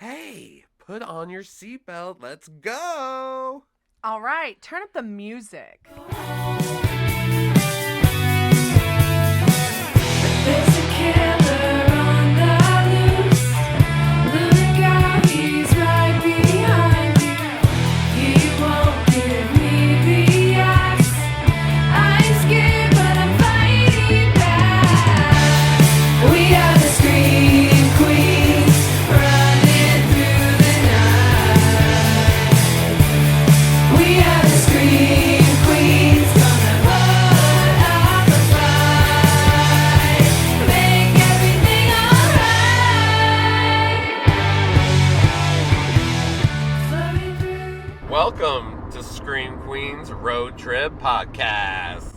Hey, put on your seatbelt. Let's go. All right, turn up the music. There's a killer on the loose. Look out, he's right behind you. He won't give me the axe. I'm scared, but I'm fighting back. We are the scream queens, running through the night. We are the scream queens, gonna put up a fight, make everything alright. Welcome to Scream Queens Road Trip Podcast.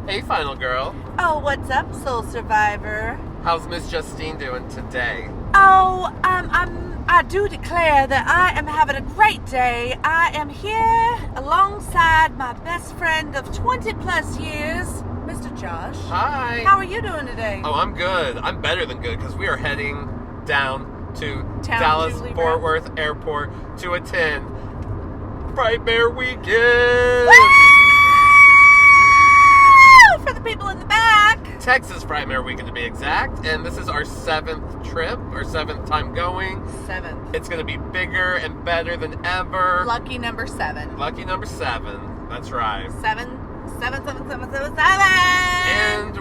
Hey, Final Girl. Oh, what's up, Soul Survivor? How's Miss Justine doing today? Oh, I do declare that I am having a great day. I am here alongside my best friend of 20 plus years, Mr. Josh. Hi. How are you doing today? Oh, I'm good. I'm better than good because we are heading down to Town Dallas Julie Fort Brown. Worth Airport to attend FRIGHTMARE Weekend. For the people in the back. Texas FRIGHTMARE Weekend to be exact, and this is our 7th trip, our 7th time going. 7th. It's going to be bigger and better than ever. Lucky number 7. Lucky number 7. That's right. 7. And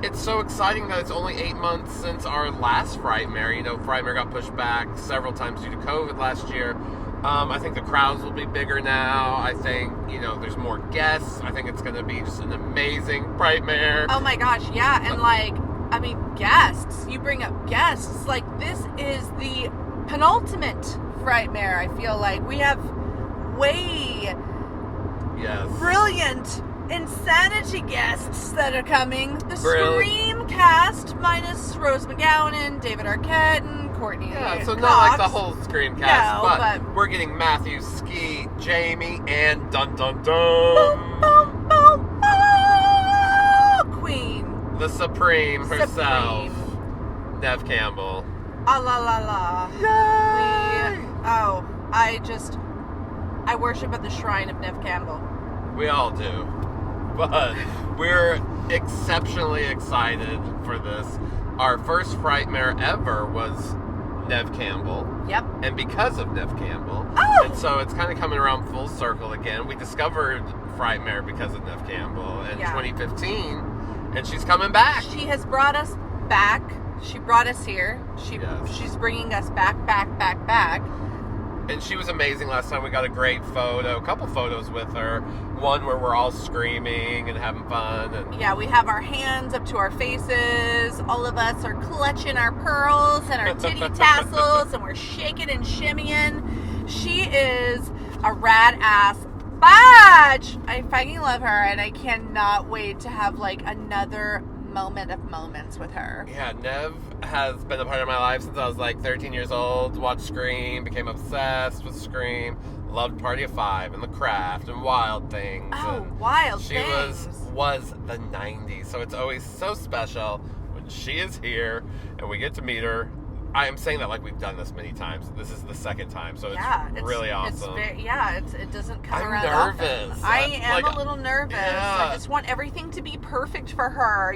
it's so exciting that it's only 8 months since our last FRIGHTMARE. You know, FRIGHTMARE got pushed back several times due to COVID last year. I think the crowds will be bigger now. I think, there's more guests. I think it's going to be just an amazing FRIGHTMARE. Oh my gosh, yeah, and guests. You bring up guests. Like, this is the penultimate FRIGHTMARE, I feel like. We have way Yes. brilliant insanity guests that are coming. The Brilliant. Scream cast minus Rose McGowan and David Arquette and Courtney. Yeah, so Cox. not like the whole Scream cast, No, but we're getting Matthew, Ski, Jamie, and dun dun Boom, dun, boom, boom, oh, Queen. the Supreme herself, Supreme. Neve Campbell. Ah la la la. Yay! I worship at the shrine of Neve Campbell. We all do. But we're exceptionally excited for this. Our first FRIGHTMARE ever was Neve Campbell. Yep. And because of Neve Campbell. Oh! And so it's kind of coming around full circle again. We discovered FRIGHTMARE because of Neve Campbell in 2015. And she's coming back. She has brought us back. She brought us here. Yes. She's bringing us back. And she was amazing last time. We got a great photo, a couple photos with her. One where we're all screaming and having fun. And Yeah, we have our hands up to our faces. All of us are clutching our pearls and our titty tassels, and we're shaking and shimmying. She is a rad ass bitch. I fucking love her, and I cannot wait to have like another moment of moments with her. yeah, Neve has been a part of my life since I was like 13 years old. Watched Scream, became obsessed with Scream. Loved Party of Five and The Craft and Wild Things. Oh, and Wild she Things. was the 90s, so it's always so special when she is here and we get to meet her. I am saying that like we've done this many times. This is the second time, so it's really awesome. It doesn't come I'm around nervous. often. I am like, a little nervous. yeah. I just want everything to be perfect for her,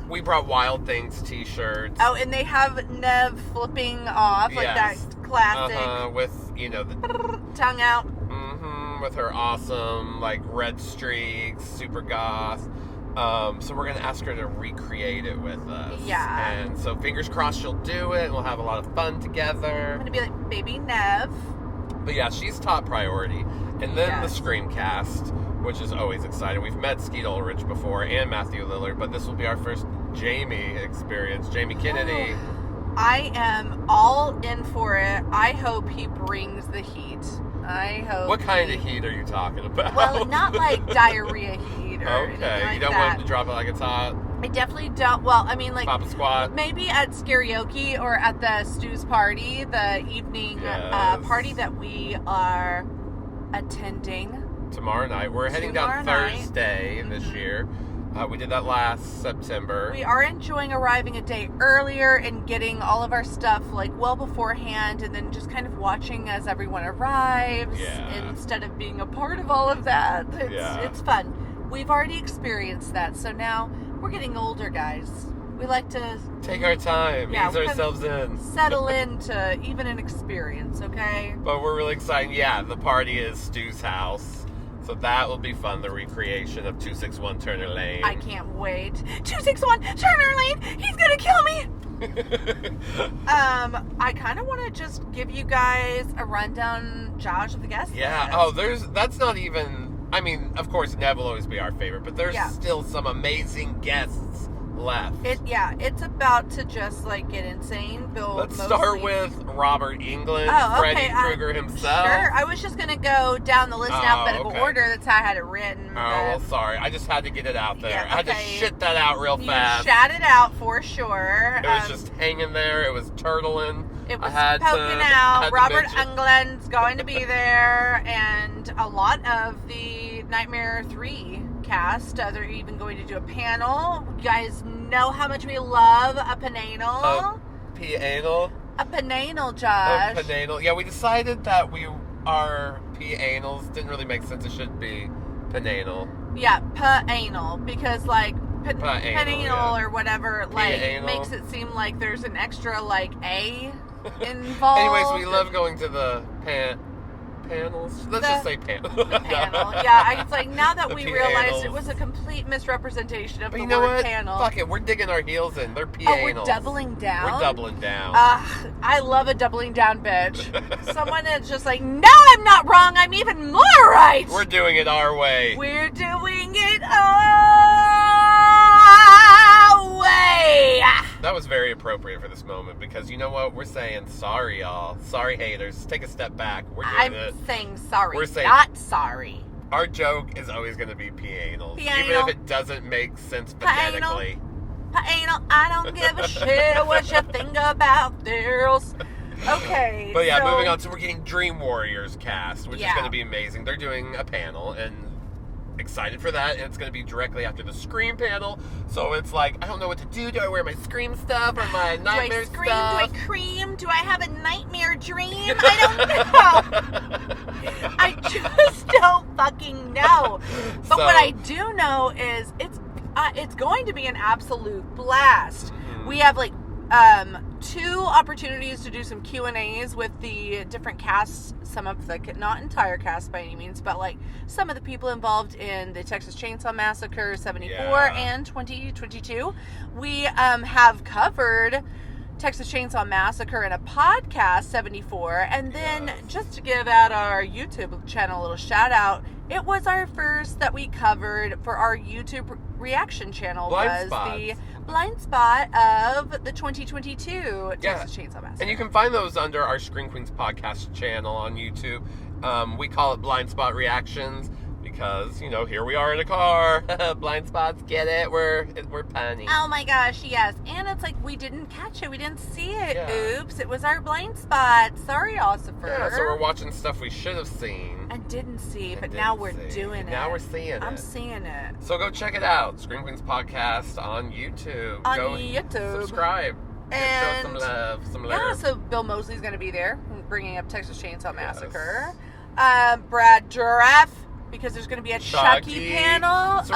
We brought Wild Things t-shirts. Oh, and they have Neve flipping off, like Yes. that classic With, the tongue out. with her awesome, like, red streaks, super goth. So we're going to ask her to recreate it with us. Yeah. And so fingers crossed she'll do it, and we'll have a lot of fun I'm together. gonna be like, baby Neve. But yeah, she's top priority. And then the Yes. Scream cast, which is always exciting. We've met Skeet Ulrich before and Matthew Lillard, but this will be our first Jamie experience. Jamie Kennedy. I am all in for it. I hope he brings the heat. I hope. What kind of heat are you talking about? Well, not like diarrhea heat or anything Okay, like you don't that. want him to drop it like it's hot? I definitely don't. Well, I mean, like, Papa Squat? maybe at karaoke or at the Stu's party, the evening Yes. party that we are attending. Tomorrow night. Wewe're heading down Tomorrow night. Thursday this Mhm. year. We did that last September. We are enjoying arriving a day earlier and getting all of our stuff like well beforehand, and then just kind of watching as everyone arrives instead of being a part of all of that. It's fun. We've already experienced that, so now we're getting older, guys. We like to take our time, ease ourselves in, settle into even an experience, okay? But we're really excited. Yeah, the party is Stu's house. So that will be fun, the recreation of 261 Turner Lane. I can't wait. 261 Turner Lane! He's gonna kill me! I kind of want to just give you guys a rundown, Josh, of the guests. Yeah, that's not even, I mean, of course, Neve will always be our favorite, but there's still some amazing guests left. It's about to just like get insane. Let's start with Robert England, Freddy Krueger himself. Sure, I was just gonna go down the list in alphabetical order. That's how I had it written. Well, sorry, I just had to get it out there. I had to shit that out real fast. You shat it out for sure. It was just hanging there. It was turtling. It was poking out. Robert Englund's going to be there, and a lot of the Nightmare 3 cast. They're even going to do a panel. You guys know how much we love a panel. A panel, Josh. A panel. Yeah, we decided that our P-anals didn't really make sense. It should be panal. Yeah, panal, because like panal or whatever like makes it seem like there's an extra like A involved. Anyways, we love going to the panels. Let's just say panel. Panel. Yeah, it's like now that we realized it was a complete misrepresentation of the word panel. Fuck it, we're digging our heels in. They're panels. Oh, we're doubling down? We're doubling down. I love a doubling down bitch. Someone is just like, no, I'm not wrong. I'm even more right. We're doing it our way. We're doing it our way. That was very appropriate for this moment because you know what? We're saying sorry, y'all. Sorry, haters. Take a step back. We're doing it. I'm saying sorry. We're saying not sorry. Our joke is always going to be P-anals. Even if it doesn't make sense phonetically. P-anal, I don't give a shit what you think about this. Okay. But yeah, moving on. So we're getting Dream Warriors cast, which is going to be amazing. They're doing a panel, and excited for that, and it's going to be directly after the Scream panel. So it's like, I don't know what to do. Do I wear my Scream stuff or my nightmare stuff? Do I cream? Do I have a nightmare dream? I don't know. I just don't fucking know. But what I do know is it's going to be an absolute blast. Mm-hmm. We have like 2 opportunities to do some Q&As with the different casts, some of the, not entire cast by any means, but like some of the people involved in the Texas Chainsaw Massacre 74 and 2022. We have covered Texas Chainsaw Massacre in a podcast 74, and then just to give out our YouTube channel a little shout out, it was our first that we covered for our YouTube reaction channel the blind spot of the 2022 Texas Chainsaw Massacre. And you can find those under our Scream Queens podcast channel on YouTube. We call it Blind Spot Reactions because, you know, here we are in a car. Blind spots, get it? We're punny. Oh my gosh, yes. And it's like we didn't catch it. We didn't see it. Oops, it was our blind spot. Sorry, Ossifer. Yeah, so we're watching stuff we should have seen. And didn't see, but now we're doing it. Now we're seeing it. I'm seeing it. So go check it out. Scream Queens Podcast on YouTube. YouTube. Subscribe. And show some love. Yeah, so Bill Mosley's going to be there, bringing up Texas Chainsaw Massacre. Brad Dourif, because there's going to be a Chucky panel. So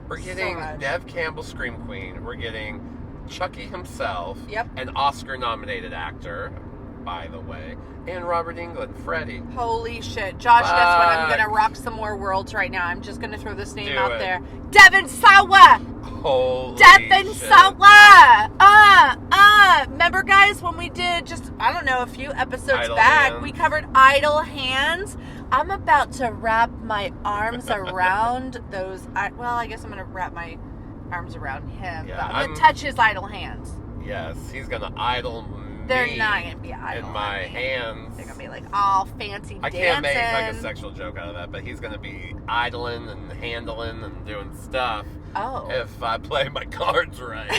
we're getting Neve Campbell, Scream Queen. We're getting Chucky himself. Yep. An Oscar-nominated actor, by the way. And Robert Englund, Freddy. Holy shit. Josh, guess what? I'm going to rock some more worlds right now. I'm just going to throw this name out there. Devon Sawa! Holy Devon Sawa! Remember, guys, when we did just, I don't know, a few episodes back, we covered Idle Hands. I'm about to wrap my arms around those. I guess I'm going to wrap my arms around him. Yeah, I'm going to touch his idle hands. Yes, he's going to idle me. They're not going to be idle in my hands. They're going to be like all fancy dancing. I can't make like a sexual joke out of that, but he's going to be idling and handling and doing stuff. Oh. If I play my cards right.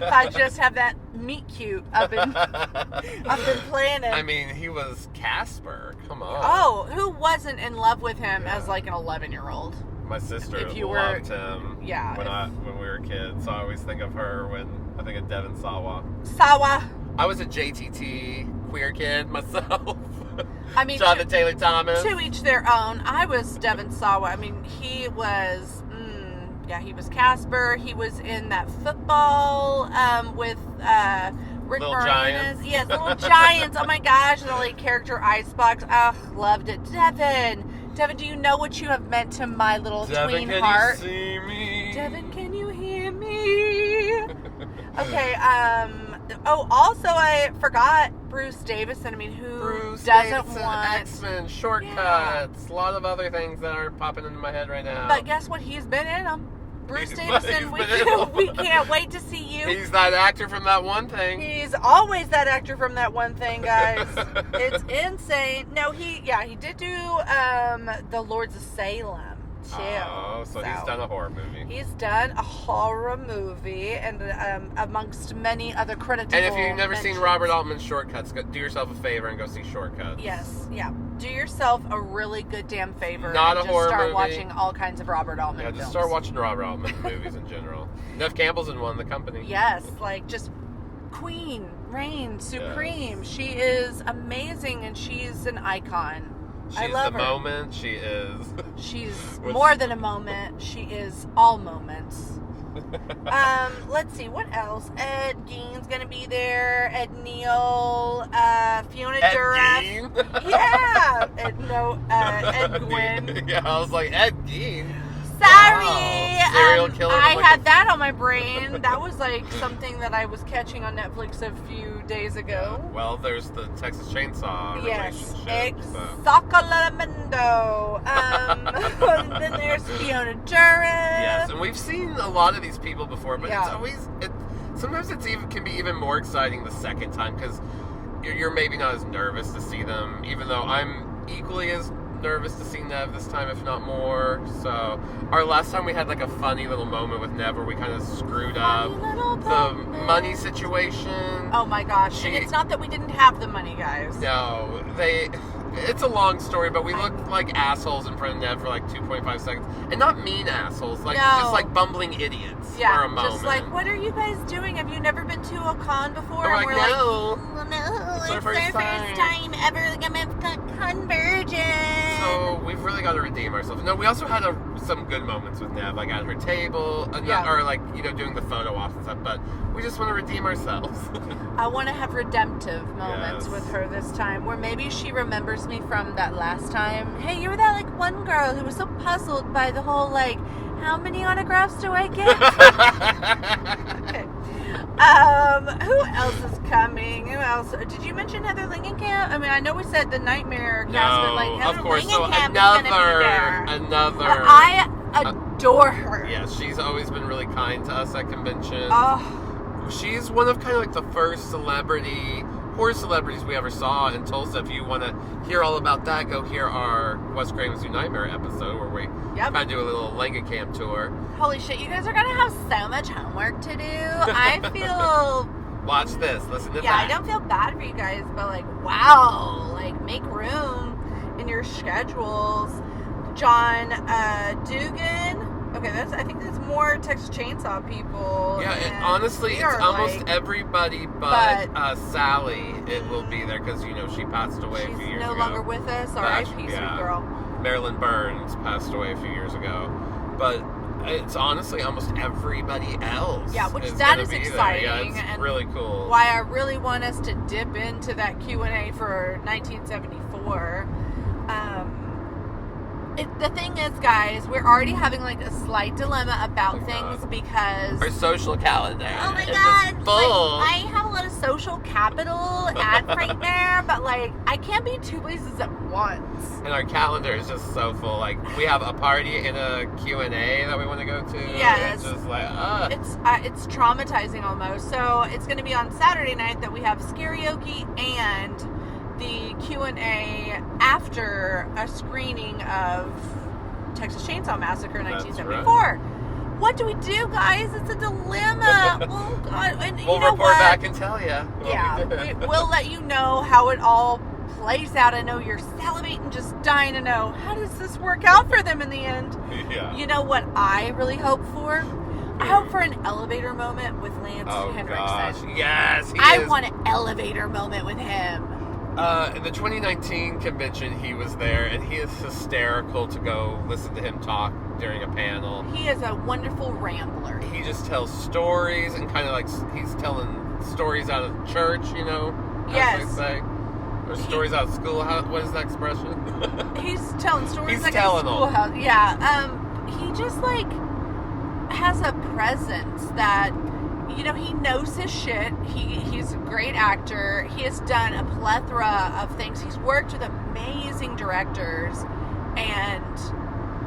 I just have that meet cute. I've been planning. I mean, he was Casper. Come on. Oh, who wasn't in love with him as like an 11-year-old? My sister If you loved him yeah, when we were kids, so I always think of her when I think of Devon Sawa. Sawa. I was a JTT queer kid myself. I mean, Jonathan Taylor Thomas. To each their own. I was Devon Sawa. I mean, he was, he was Casper. He was in that football with Rick Little Moranis. Giants. Yes, Little Giants. Oh my gosh, the like character Icebox. Oh, loved it. Devon, do you know what you have meant to my little tween heart? Devon, can you see me? Devon, can you hear me? Okay, also I forgot Bruce Davison. I mean, who doesn't want X-Men, Shortcuts, a lot of other things that are popping into my head right now. But guess what? He's been in them. Bruce He's Davison, been in 'em. we can't wait to see you. He's that actor from that one thing. He's always that actor from that one thing, guys. It's insane. No, he did do The Lords of Salem too. Oh, so he's done a horror movie. He's done a horror movie, and amongst many other creditable And if you've never seen mentions. Robert Altman's Shortcuts, do yourself a favor and go see Shortcuts. Yes, yeah. Do yourself a really good damn favor. Not and a just horror start movie. watching all kinds of Robert Altman Yeah, films. just start watching Robert Altman movies in general. Neve Campbell's in one, The Company. Yes, like just queen, reign, supreme. Yes. She is amazing, and she's an icon. I She's love the her. moment. She is. She's Which- more than a moment. She is all moments. Let's see, what else? Ed Gein's gonna be there. Ed Neal, Fiona Ed Durant. Gein? Yeah, Ed Gwynn. Yeah, I was like, Ed Gein. Sorry, Wow. Serial killer. I Like had a- that on my brain. That was like something that I was catching on Netflix a few days ago. Well, there's the Texas Chainsaw Yes, relationship. So. Exactamente. And then there's Fiona Durant. Yes, and we've seen a lot of these people before, but Yeah. it's always sometimes it's even can be even more exciting the second time because you're maybe not as nervous to see them, even though I'm equally as nervous to see Neve this time, if not more. So our last time we had like a funny little moment with Neve where we kind of screwed up the money situation. Oh my gosh. And it's not that we didn't have the money, guys. No, it's a long story, but we looked like assholes in front of Neve for like 2.5 seconds. And not mean assholes, like No. just like bumbling idiots for a moment. Just like, what are you guys doing? Have you never been to a con before? We're And like, we're no. like, no, It's it's our our first first time." time ever. Like, I'm a conversion. So we've really got to redeem ourselves. No, we also had some good moments with Neve, like at her table, Yeah. or like doing the photo ops and stuff. But we just want to redeem ourselves. I want to have redemptive moments Yes. with her this time, where maybe she remembers me from that last time. Hey, you were that like one girl who was so puzzled by the whole like, how many autographs do I get? Okay. Who else is coming? Who else? Did you mention Heather Langenkamp? I mean, I know we said the Nightmare cast, but like Heather of course. So Langenkamp is gonna be there. another. I adore her. Yeah, she's always been really kind to us at conventions. Oh, She's one of kind of like the first horror celebrities we ever saw in Tulsa. If you want to hear all about that, go hear our Wes Craven's New Nightmare episode where we Yep. kind of do a little Langenkamp tour. holy shit! You guys are gonna have so much homework to do. I feel. Watch this. Listen to Yeah, that. I don't feel bad for you guys, but like, wow, like make room in your schedules. John Dugan. Okay, I think that's more Texas Chainsaw people. Yeah, and honestly, we it's are, almost like, everybody but Sally. It will be there because she passed away a she's few years no ago. longer with us. R.I.P. Sweet girl. Marilyn Burns passed away a few years ago, but it's honestly almost everybody else. Yeah, which is that gonna is be there. exciting, Yeah, it's and really cool. Why I really want us to dip into that Q&A for 1974. The thing is, guys, we're already having like a slight dilemma about Oh, things God. because Our social calendar. oh my is god, just full. like, I have a lot of social capital at FRIGHTMARE, but like I can't be two places at once. And our calendar is just so full. Like we have a party and a Q&A that we want to go to. Yes. It's just like It's traumatizing almost. So it's going to be on Saturday night that we have karaoke and the Q&A after a screening of Texas Chainsaw Massacre That's 1974. What do we do, guys? It's a dilemma. Oh God! And we'll you know report what? back and tell you. Yeah, we'll let you know how it all plays out. I know you're salivating, just dying to know, how does this work out for them in the end? Yeah. You know what I really hope for? I hope for an elevator moment with Lance Henriksen. Gosh. Yes, I want an elevator moment with him. In the 2019 convention, he was there, and he is hysterical to go listen to him talk during a panel. He is a wonderful rambler. He just tells stories, and kind of like he's telling stories out of church, you know, Yes. as they say. Or stories out of school. What is that expression? He's telling stories He's like telling a them. schoolhouse. Yeah. He just like has a presence that, you know, he knows his shit. He's a great actor. He has done a plethora of things. He's worked with amazing directors,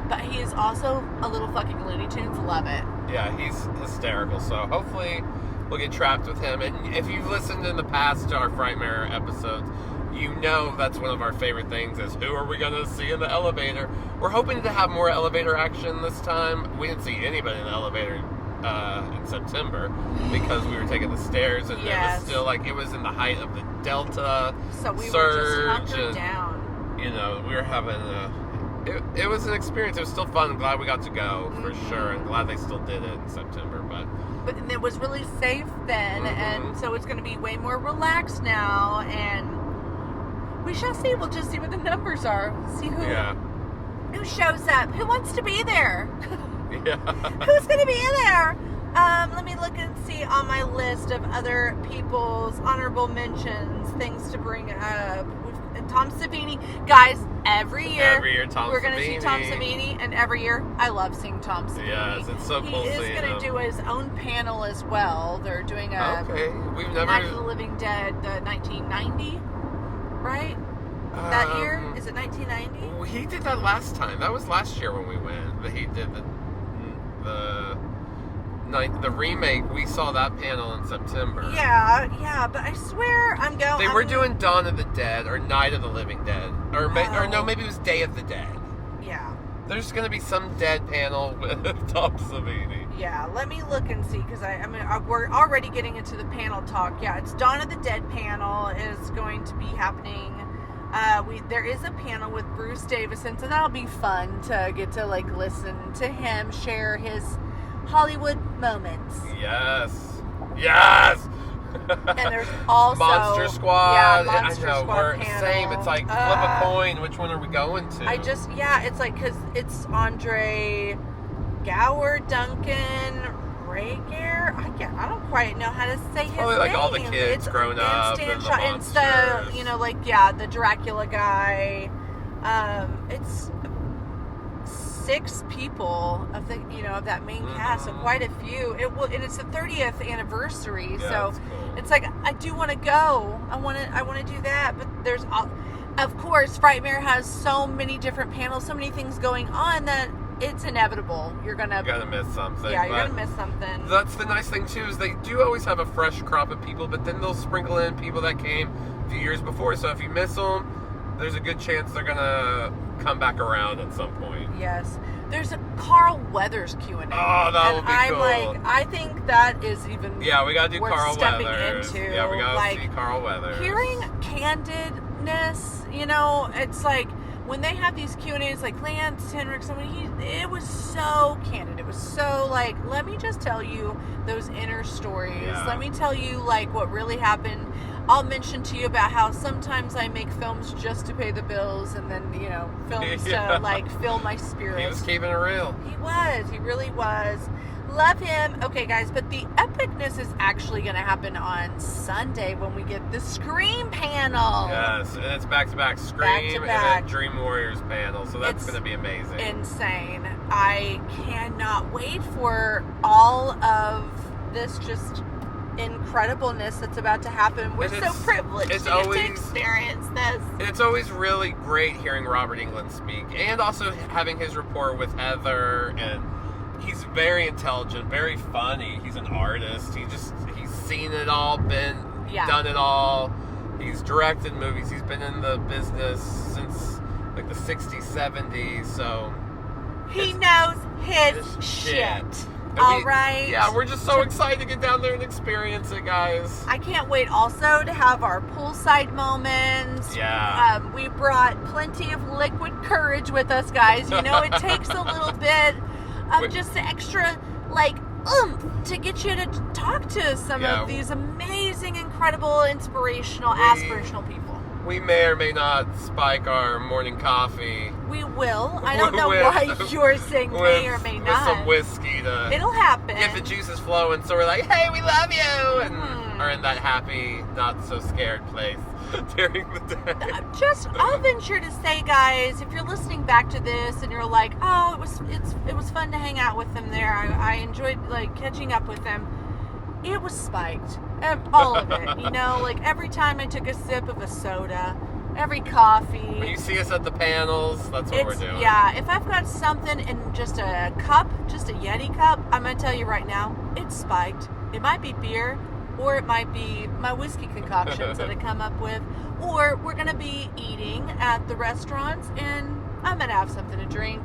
but he is also a little fucking Looney Tunes. Love it. Yeah, he's hysterical. So hopefully we'll get trapped with him. And if you've listened in the past to our Frightmare episodes, you know that's one of our favorite things is who are we going to see in the elevator? We're hoping to have more elevator action this time. We didn't see anybody in the elevator in September because we were taking the stairs, and Yes. it was still like it was in the height of the Delta So we were surge. just hunkered and, down. you know, we were having it was an experience. It was still fun. I'm glad we got to go for sure, and glad they still did it in September. But It was really safe then, and so it's going to be way more relaxed now, and we shall see. We'll just see what the numbers are. See who shows up. Who wants to be there? yeah. Who's going to be in there? Let me look and see on my list of other people's honorable mentions, things to bring up. Tom Savini. Guys, every year Tom we're going to see Tom Savini. Savini, and every year I love seeing Tom Savini. Yes, it's so cool He is seeing going him. to do his own panel as well. They're doing a Okay, we've Night of the never. Living Dead, the 1990, right? That year? Is it 1990? He did that last time. That was last year when we went. He did the remake. We saw that panel in September. Yeah, but I swear I'm going. They were doing Dawn of the Dead or Night of the Living Dead, or no, Oh. maybe it was Day of the Dead. Yeah. There's going to be some dead panel with Tom Savini. Yeah, let me look and see, because we're already getting into the panel talk. Yeah, it's Dawn of the Dead panel is going to be happening. There is a panel with Bruce Davison, so that'll be fun to get to like listen to him share his Hollywood moments. Yes. And there's also Monster Squad. Yeah, Monster I know. Squad We're panel. same. It's like flip a coin. Which one are we going to? It's like, because it's Andre Gower, Duncan, Rager. I don't quite know how to say his Probably name. like all the kids grown up Stan and the Shaw- it's the, monsters. you know, like, the Dracula guy. It's 6 people of that main cast, so quite a few. And it's the 30th anniversary, Yeah, so that's cool. it's like I do want to go. I want to do that, but there's of course Frightmare has so many different panels, so many things going on that it's inevitable you're gonna miss something. you're but gonna miss something. That's the nice thing too, is they do always have a fresh crop of people, but then they'll sprinkle in people that came a few years before. So if you miss them, there's a good chance they're gonna come back around at some point. Yes, there's a Carl Weathers Q&A. Oh, that would be I'm cool. like, I think that is even Yeah, we gotta do worth Carl stepping Weathers. into. Yeah, we gotta Like, see Carl Weathers. hearing candidness, it's like when they have these Q&As, like Lance Henriksen, it was so candid. It was so like, let me just tell you those inner stories. Yeah. Let me tell you like what really happened. I'll mention to you about how sometimes I make films just to pay the bills, and then films Yeah. to like fill my spirit. He was keeping it real. He really was. Love him. Okay, guys, but the epicness is actually going to happen on Sunday when we get the Scream panel. Yes, and it's back-to-back Scream Back-to-back. and then Dream Warriors panel, so that's It's going to be amazing. Insane. I cannot wait for all of this just incredibleness that's about to happen. We're And so it's- privileged it's to get to always- experience this. It's always really great hearing Robert Englund speak, and also having his rapport with Heather, and he's very intelligent, very funny. He's an artist. He's seen it all, done it all. He's directed movies. He's been in the business since like the 60s, 70s, so He knows his His shit. All right. Yeah, we're just so excited to get down there and experience it, guys. I can't wait also to have our poolside moments. Yeah. We brought plenty of liquid courage with us, guys. You know, it takes a little bit of just extra, like, to get you to talk to some of these amazing, incredible, inspirational, aspirational people. We may or may not spike our morning coffee. We will. I don't know why you're saying may or may not. With some whiskey to It'll happen. get the juices flowing, so we're like, hey, we love you! And are in that happy, not so scared place during the day. I'll venture to say, guys, if you're listening back to this and you're like, oh, it was fun to hang out with them there. I enjoyed, like, catching up with them. It was spiked. All of it. You know, like, every time I took a sip of a soda, every coffee. When you see us at the panels, that's what we're doing. Yeah, if I've got something in just a cup, just a Yeti cup, I'm going to tell you right now, it's spiked. It might be beer, or it might be my whiskey concoctions that I come up with, or we're going to be eating at the restaurants, and I'm going to have something to drink,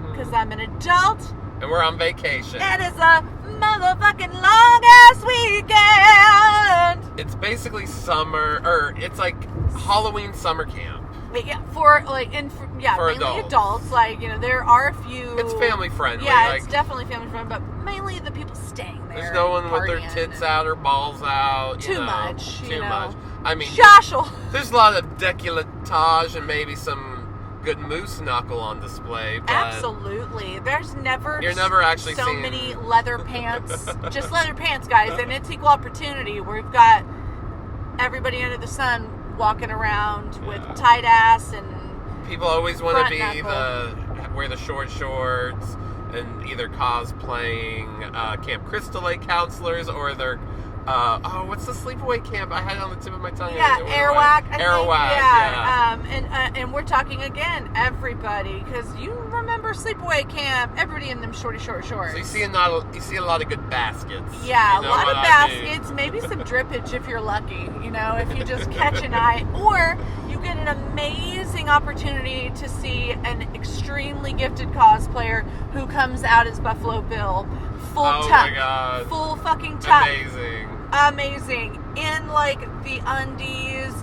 because I'm an adult. And we're on vacation. It is a motherfucking long-ass weekend. It's basically summer, or it's like Halloween summer camp. Yeah, for mainly adults. Like, you know, there are a few. It's family friendly. Yeah, it's definitely family friendly, but mainly the people staying there. There's no one with their tits out or balls out. Too much. Too much. I mean, Joshel. There's a lot of décolletage and maybe some good moose knuckle on display. But absolutely. You're never actually so seeing many leather pants. Just leather pants, guys, and it's equal opportunity. We've got everybody under the sun walking around with tight ass and people always want to be knuckle. wear the short shorts and either cosplaying Camp Crystal Lake counselors or they're what's the sleepaway camp? I had it on the tip of my tongue. Yeah, Arawak. Arawak. Yeah. And we're talking again, everybody, because you remember sleepaway camp. Everybody in them short shorts. So you see a lot of good baskets. Yeah, you know a lot of baskets. I mean? Maybe some drippage if you're lucky. You know, if you just catch an eye, or you get an amazing opportunity to see an extremely gifted cosplayer who comes out as Buffalo Bill, full tuck, my God, full fucking tuck. Amazing. In like the undies,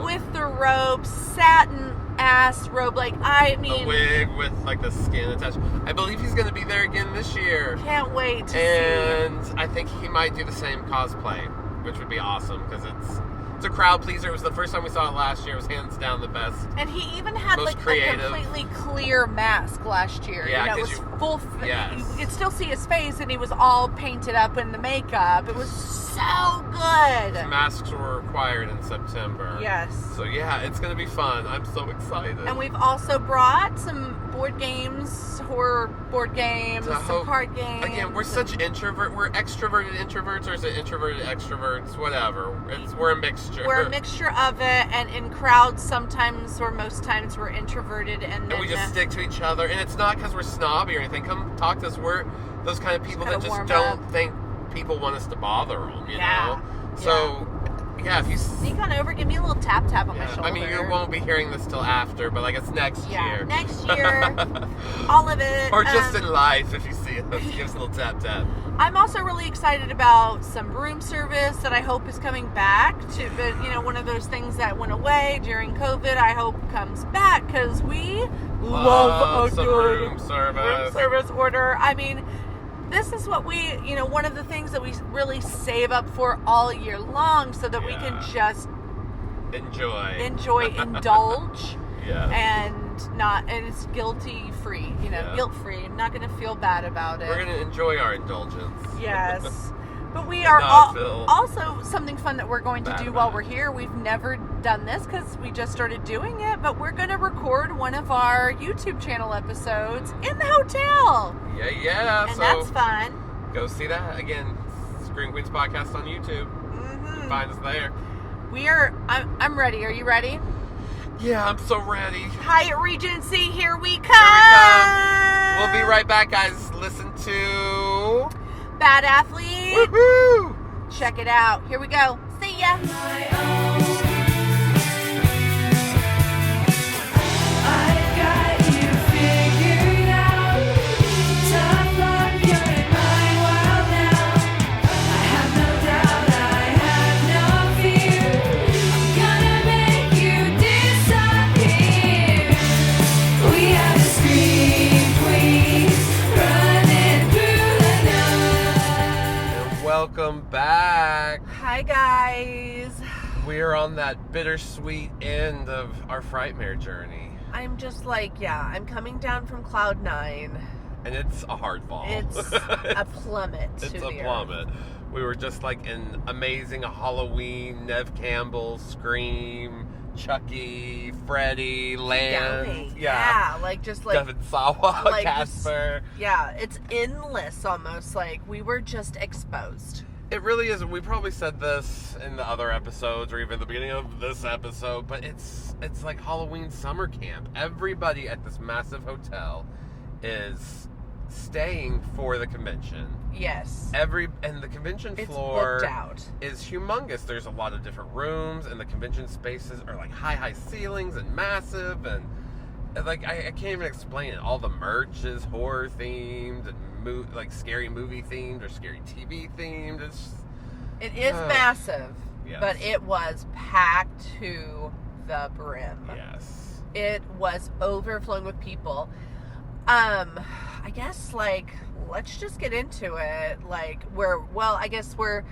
with the robe, satin ass robe. Like, I mean, the wig with like the skin attached. I believe he's going to be there again this year. Can't wait to see. And I think he might do the same cosplay, which would be awesome because it's a crowd pleaser. It was the first time we saw it last year. It was hands down the best. And he even had most like creative. A completely clear mask last year. Yeah, you know, it was full. Yes. You could still see his face, and he was all painted up in the makeup. It was so good. Masks were required in September. Yes. So yeah, it's gonna be fun. I'm so excited. And we've also brought some board games, horror board games, some card games. Again, we're such introvert. We're extroverted introverts, or is it introverted extroverts? Whatever. We're a mixture. We're a mixture of it, and in crowds, sometimes or most times we're introverted, and we just stick to each other. And it's not because we're snobby or anything. Come talk to us. We're those kind of people that just don't think people want us to bother them. You know. So. Yeah, if you sneak on over, give me a little tap on my shoulder. I mean, you won't be hearing this till after, but like it's next year. Next year, all of it. Or just in life, if you see us, give us a little tap. I'm also really excited about some room service that I hope is coming back. But you know, one of those things that went away during COVID, I hope comes back because we love a good room service order. I mean. This is what we, you know, one of the things that we really save up for all year long so that we can just indulge, and it's guilty free, you know, guilt free. I'm not going to feel bad about it. We're going to enjoy our indulgence. Yes. But we are also something fun that we're going to do while we're here. We've never done this because we just started doing it, but we're going to record one of our YouTube channel episodes in the hotel. Yeah. And that's fun. Go see that. Again, Scream Queens Podcast on YouTube. You can find us there. I'm ready. Are you ready? Yeah, I'm so ready. Hyatt Regency, here we come. We'll be right back, guys. Listen to Bad Athlete. Woohoo! Check it out. Here we go. See ya. I've got you figured out. Tough luck, you're in my on that bittersweet end of our Frightmare journey. I'm just like, I'm coming down from cloud 9. And it's a hard fall. It's a plummet to It's the a plummet. We were just like in amazing Halloween, Neve Campbell, Scream, Chucky, Freddy, Land. Going. Yeah. Like just like Devon Sawa, like Casper. it's endless almost. Like we were just exposed. It really is. We probably said this in the other episodes or even the beginning of this episode, but it's like Halloween summer camp. Everybody at this massive hotel is staying for the convention. Yes. And the convention It's floor booked out. is humongous. There's a lot of different rooms, and the convention spaces are like high ceilings and massive, and like I can't even explain it. All the merch is horror themed and like scary movie themed or scary TV themed. It is massive, yes. but it was packed to the brim. Yes. It was overflowing with people. I guess like let's just get into it. Like I guess we're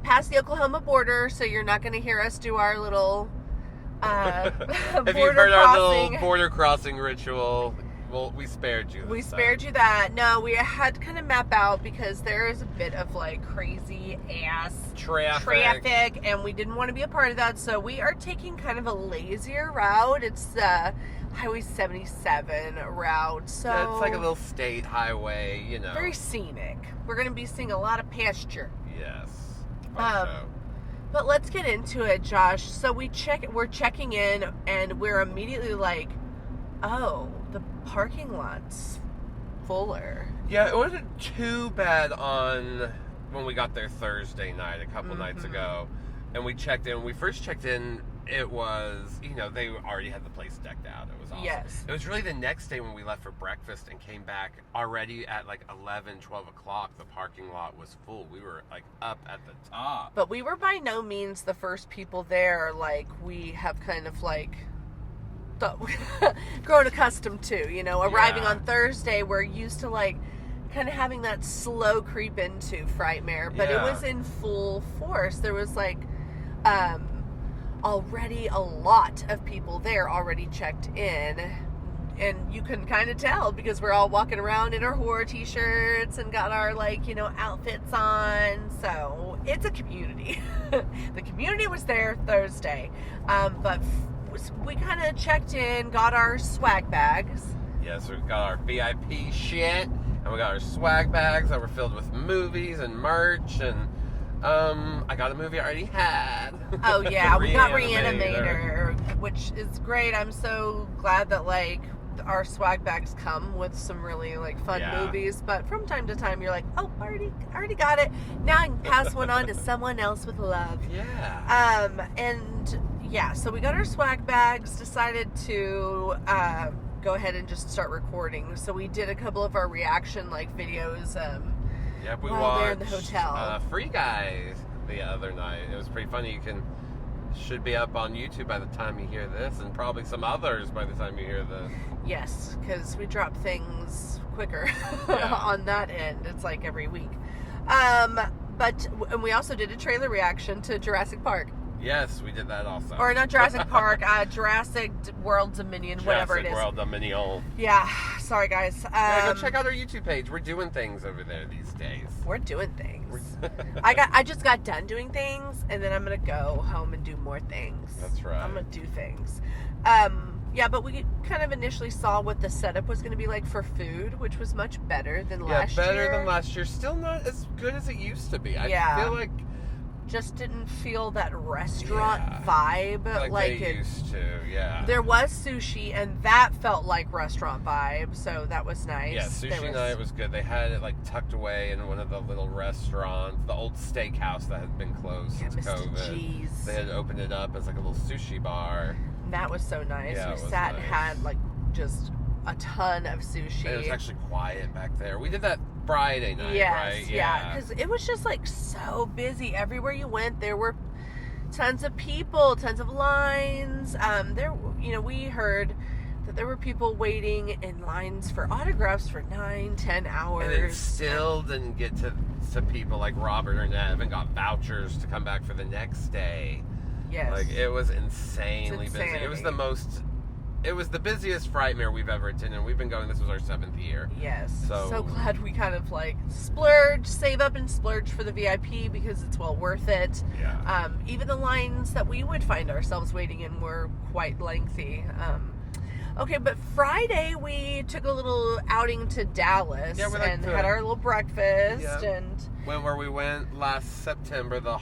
past the Oklahoma border, so you're not going to hear us do our little If border you've heard our crossing. little border crossing ritual, well, we spared you. We spared you that. No, we had to kind of map out because there is a bit of like crazy ass traffic, and we didn't want to be a part of that. So we are taking kind of a lazier route. It's Highway 77 route. So Yeah, it's like a little state highway, you know. very scenic. We're going to be seeing a lot of pasture. Yes. But let's get into it, Josh. So we're checking in, and we're immediately like, oh, the parking lot's fuller. Yeah, it wasn't too bad when we got there Thursday night, a couple nights ago, and we checked in. When we first checked in, it was, they already had the place decked out. It was awesome. Yes. It was really the next day when we left for breakfast and came back already at like 11, 12 o'clock. The parking lot was full. We were like up at the top. But we were by no means the first people there. Like, we have kind of like grown accustomed to, arriving on Thursday. We're used to like kind of having that slow creep into Frightmare, but it was in full force. There was like already a lot of people there already checked in, and you can kind of tell because we're all walking around in our horror t-shirts and got our outfits on. So it's a community. The community was there Thursday, but we kind of checked in, got our swag bags. Yes, we got our VIP shit, and we got our swag bags that were filled with movies and merch, and I got a movie I already had. Oh yeah, we got Reanimator, which is great. I'm so glad that like our swag bags come with some really like fun movies, but from time to time you're like, oh, I already got it. Now I can pass one on to someone else with love. Yeah. So we got our swag bags, decided to go ahead and just start recording. So we did a couple of our reaction like videos we while watched they're in the hotel. Free Guy the other night. It was pretty funny. Should be up on YouTube by the time you hear this, and probably some others by the time you hear this. Yes, because we drop things quicker on that end. It's like every week. And we also did a trailer reaction to Jurassic Park. Yes, we did that also. Or not Jurassic Park, Jurassic World Dominion, whatever it is. Jurassic World Dominion. Yeah, sorry guys. Go check out our YouTube page. We're doing things over there these days. We're doing things. I just got done doing things, and then I'm gonna go home and do more things. That's right. I'm gonna do things. But we kind of initially saw what the setup was going to be like for food, which was much better than last year. Yeah, better than last year. Still not as good as it used to be. I feel like just didn't feel that restaurant vibe like they used to. Yeah, there was sushi, and that felt like restaurant vibe, so that was nice. Yeah, sushi night was good. They had it like tucked away in one of the little restaurants, the old steakhouse that had been closed since COVID. G's. They had opened it up as like a little sushi bar. That was so nice. Yeah, we sat and had like just a ton of sushi. And it was actually quiet back there. We did that Friday night, right? Yeah, because it was just like so busy. Everywhere you went, there were tons of people, tons of lines. We heard that there were people waiting in lines for autographs for 9-10 hours. And it still didn't get to people like Robert or Neve and got vouchers to come back for the next day. Yes. Like, it was insanely It's busy. It was insanity. it was the busiest Frightmare we've ever attended. We've been going, this was our 7th year. Yes. So- So glad we kind of like save up and splurge for the VIP because it's well worth it. Yeah. Even the lines that we would find ourselves waiting in were quite lengthy. Okay, but Friday we took a little outing to Dallas Yeah, we like and to- had our little breakfast Yeah. and Where we went last September, the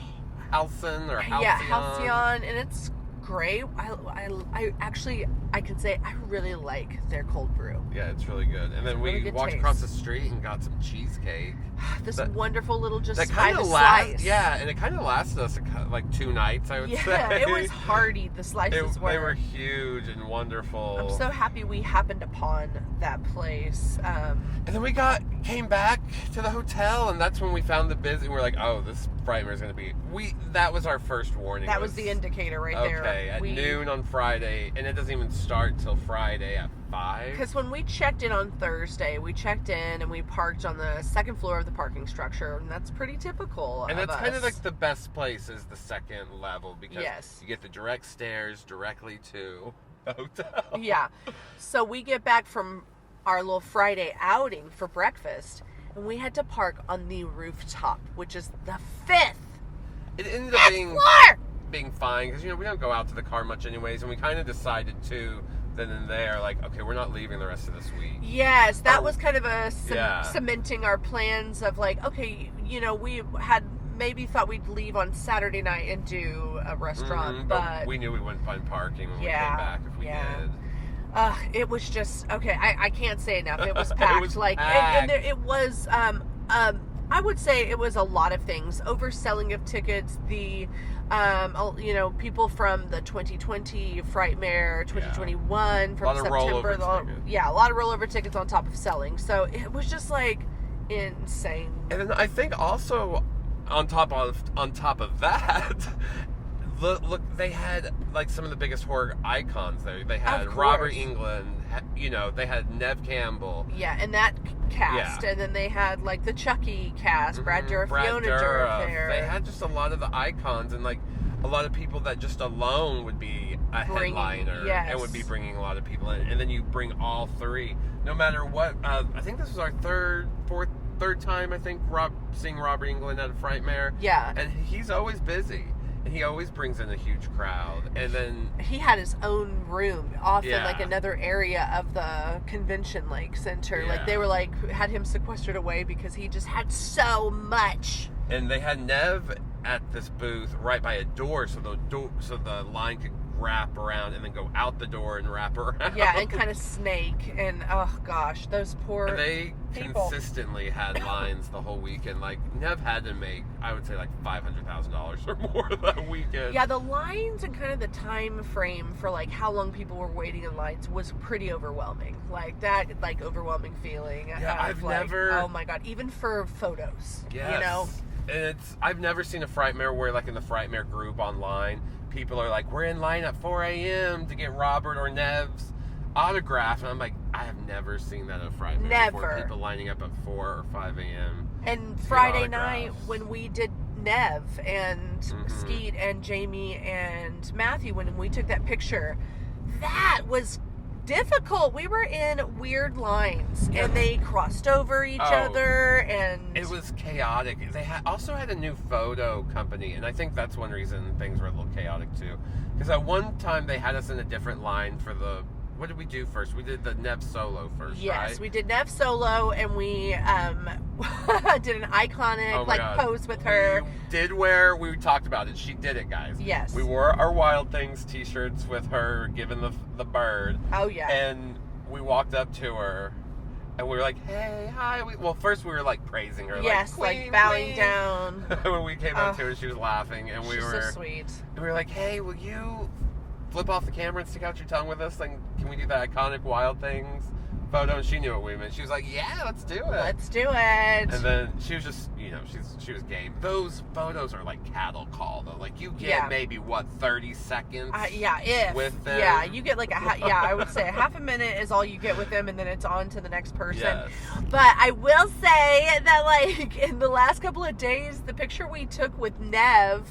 Halcyon or Halcyon. yeah, Halcyon, and it's great. I actually I can say I really like their cold brew. Yeah, it's really good. And then really we good walked taste. across the street and got some cheesecake. This That- wonderful little just That by kind the of slice. yeah, and it kind of lasted us like 2 nights, I would say. Yeah, it was hearty. The slices were. They were huge and wonderful. I'm so happy we happened upon that place. And then we came back to the hotel, and that's when we found the busy. We're like, oh, this Frightmare is going to be. That was our first warning. That was the indicator right there. Okay, at noon on Friday, and it doesn't even start till Friday at 5. Because when we checked in on Thursday, we checked in and we parked on the 2nd floor of the parking structure, and that's pretty typical. And that's kind of us. like the best place is the 2nd level because Yes. you get the direct stairs directly to the hotel. Yeah. So we get back from our little Friday outing for breakfast, and we had to park on the rooftop, which is the 5th It ended up floor. being fine because we don't go out to the car much anyways, and we kind of decided to then and there, like, okay, we're not leaving the rest of this week. Yes, that Oh, was kind of yeah. cementing our plans of like, okay, we had maybe thought we'd leave on Saturday night and do a restaurant, Mhm, but we knew we wouldn't find parking when we Yeah, came back if we yeah. did. it was just okay. I can't say enough. It was It packed. was like packed. And there, it was. I would say it was a lot of things. Overselling of tickets. The people from the 2020 Frightmare, 2021 A from lot of September. rollover tickets. Yeah, a lot of rollover tickets on top of selling. So it was just like insane. And then I think also on top of that, look, they had like some of the biggest horror icons there. They had Of Robert course. Englund. They had Neve Campbell. Yeah, and that cast, Yeah. and then they had like the Chucky cast, Brad Mhm, Dourif, Brad Fiona Dourif. Dourif there. They had just a lot of the icons and like a lot of people that just alone would be a Bringing- headliner yes. and would be bringing a lot of people in. And then you bring all 3, no matter what. I think this was our third time. I think seeing Robert Englund at a Frightmare. Yeah. And he's always busy. And he always brings in a huge crowd. And then He had his own room off in Yeah. like another area of the convention center. Like they Yeah. were had him sequestered away because he just had so much. they had Neve at this booth right by a door, so the line could wrap around and then go out the door and wrap around. Yeah, and kind of snake. And oh gosh, those poor And they people. consistently had lines the whole weekend. Like Neve had to make, I would say, like $500,000 or more that weekend. Yeah, the lines and kind of the time frame for like how long people were waiting in lines was pretty overwhelming. Like that, like overwhelming feeling. Yeah, of, I've like, never- Oh my god, even for photos. Yes. And I've never seen a Frightmare where, like, in the Frightmare group online, people are like, we're in line at 4 a.m. to get Robert or Neve's autograph. And I'm like, I have never seen that at a Frightmare before. Never. People lining up at 4 or 5 a.m. And Friday autographs. night when we did Neve and Mhm. Skeet and Jamie and Matthew, when we took that picture, that was difficult. We were in weird lines Yeah. and they crossed over each Oh. other and It was chaotic. They also had a new photo company, and I think that's one reason things were a little chaotic too. Because at one time they had us in a different line for the. What did we do first? We did the Neve solo first, yes, right? we did Neve solo and we did an iconic Oh my God. pose with her. We talked about it. She did it, guys. Yes. We wore our Wild Things t-shirts with her giving the bird. Oh yeah. And we walked up to her and we were like, hey, hi. First we were like praising her. Yes, like, like "Queen, bowing queen." down. When we came up Oh. to her, she was laughing and we She's were so sweet. and we were like, hey, will you flip off the camera and stick out your tongue with us? Like, can we do that iconic Wild Things photo? And she knew what we meant. She was like, yeah, let's do it. Let's do it. And then she was just, she was game. Those photos are like cattle call, though. Like, you get Yeah. maybe, 30 seconds? If with them. Yeah, you get like I would say a half a minute is all you get with them, and then it's on to the next person. Yes. But I will say that like in the last couple of days, the picture we took with Neve,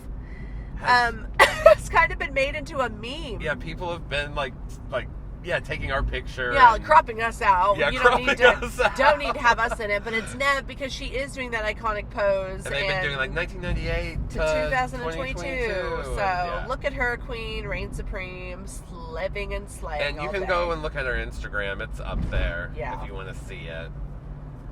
It's kind of been made into a meme. Yeah, people have been taking our picture. Yeah, and- cropping us out. Yeah, You don't need to cropping us out. don't need to have us in it, but it's Neve because she is doing that iconic pose. And they've been doing like 1998 to 2022. 2022. So Yeah. look at her, queen, reign supreme, living and slaying. And you all can day. go and look at our Instagram. It's up there Yeah. if you want to see it.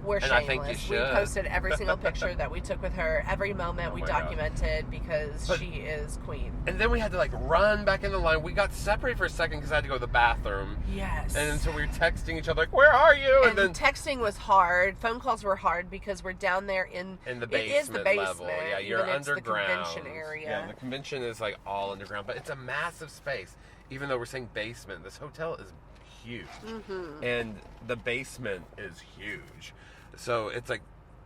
We're and shameless. I think you We should. posted every single picture that we took with her. Every moment Oh we my God. documented because But- she is queen. And then we had to run back in the line. We got separated for a second because I had to go to the bathroom. Yes. And so we were texting each other like, "Where are you?" And texting was hard. Phone calls were hard because we're down there in the it basement, is the basement level. Yeah, you're even it's underground. The convention area. Yeah, the convention is all underground, but it's a massive space. Even though we're saying basement, this hotel is huge, and the basement is huge. So it's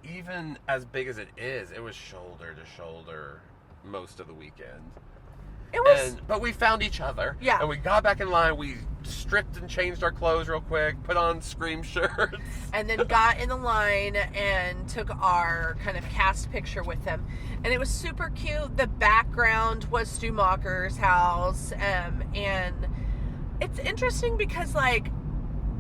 even as big as it is, it was shoulder to shoulder most of the weekend. It was. But we found each other. Yeah. And we got back in line. We stripped and changed our clothes real quick, put on Scream shirts. And then got in the line and took our kind of cast picture with them. And it was super cute. The background was Stu Macher's house. And it's interesting because,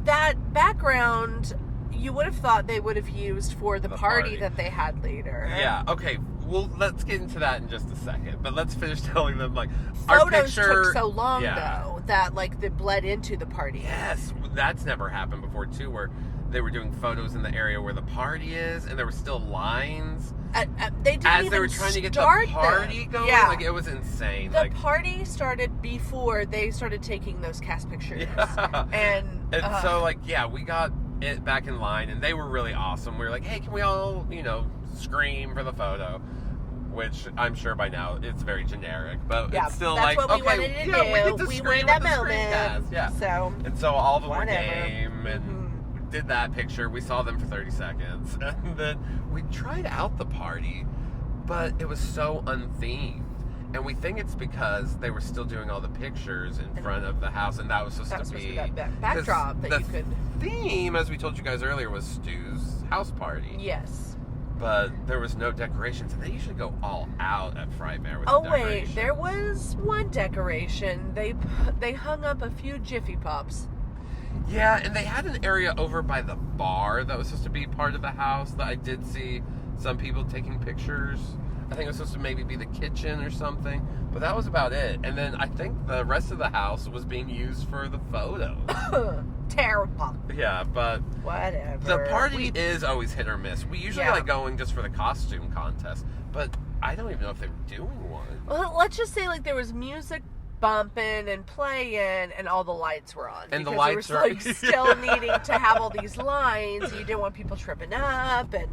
that background, you would have thought they would have used for the party that they had later. Yeah, okay. Well, let's get into that in just a second. But let's finish telling them, our Photos picture... took so long, Yeah. though, that, they bled into the party. Yes, that's never happened before, too, where they were doing photos in the area where the party is, and there were still lines. They didn't As even they were trying to get the start party them. going, Yeah. it was insane. The party started before they started taking those cast pictures. Yeah. And so, we got it back in line, and they were really awesome. We were like, hey, can we all, scream for the photo? Which I'm sure by now it's very generic, but yeah, it's still that's what we wanted to do. we get to We scream wanted that with the moment. screencast. Yeah. So, and so all of them were whatever. game, and did that picture. We saw them for 30 seconds, and then we tried out the party, but it was so unthemed. And we think it's because they were still doing all the pictures in front of the house, and that was supposed to be that backdrop that the you could. theme, as we told you guys earlier, was Stu's house party. Yes. But there was no decorations, and they usually go all out at FRIGHTMARE with Oh the wait, decorations. there was one decoration. They hung up a few Jiffy Pops. Yeah, and they had an area over by the bar that was supposed to be part of the house that I did see some people taking pictures. I think it was supposed to maybe be the kitchen or something, but that was about it. And then I think the rest of the house was being used for the photos. Terrible. Yeah, but Whatever. the party is always hit or miss. We usually Yeah. like going just for the costume contest, but I don't even know if they were doing one. Well, let's just say there was music bumping and playing, and all the lights were on. And the because lights there are- was still needing to have all these lines. You didn't want people tripping up, and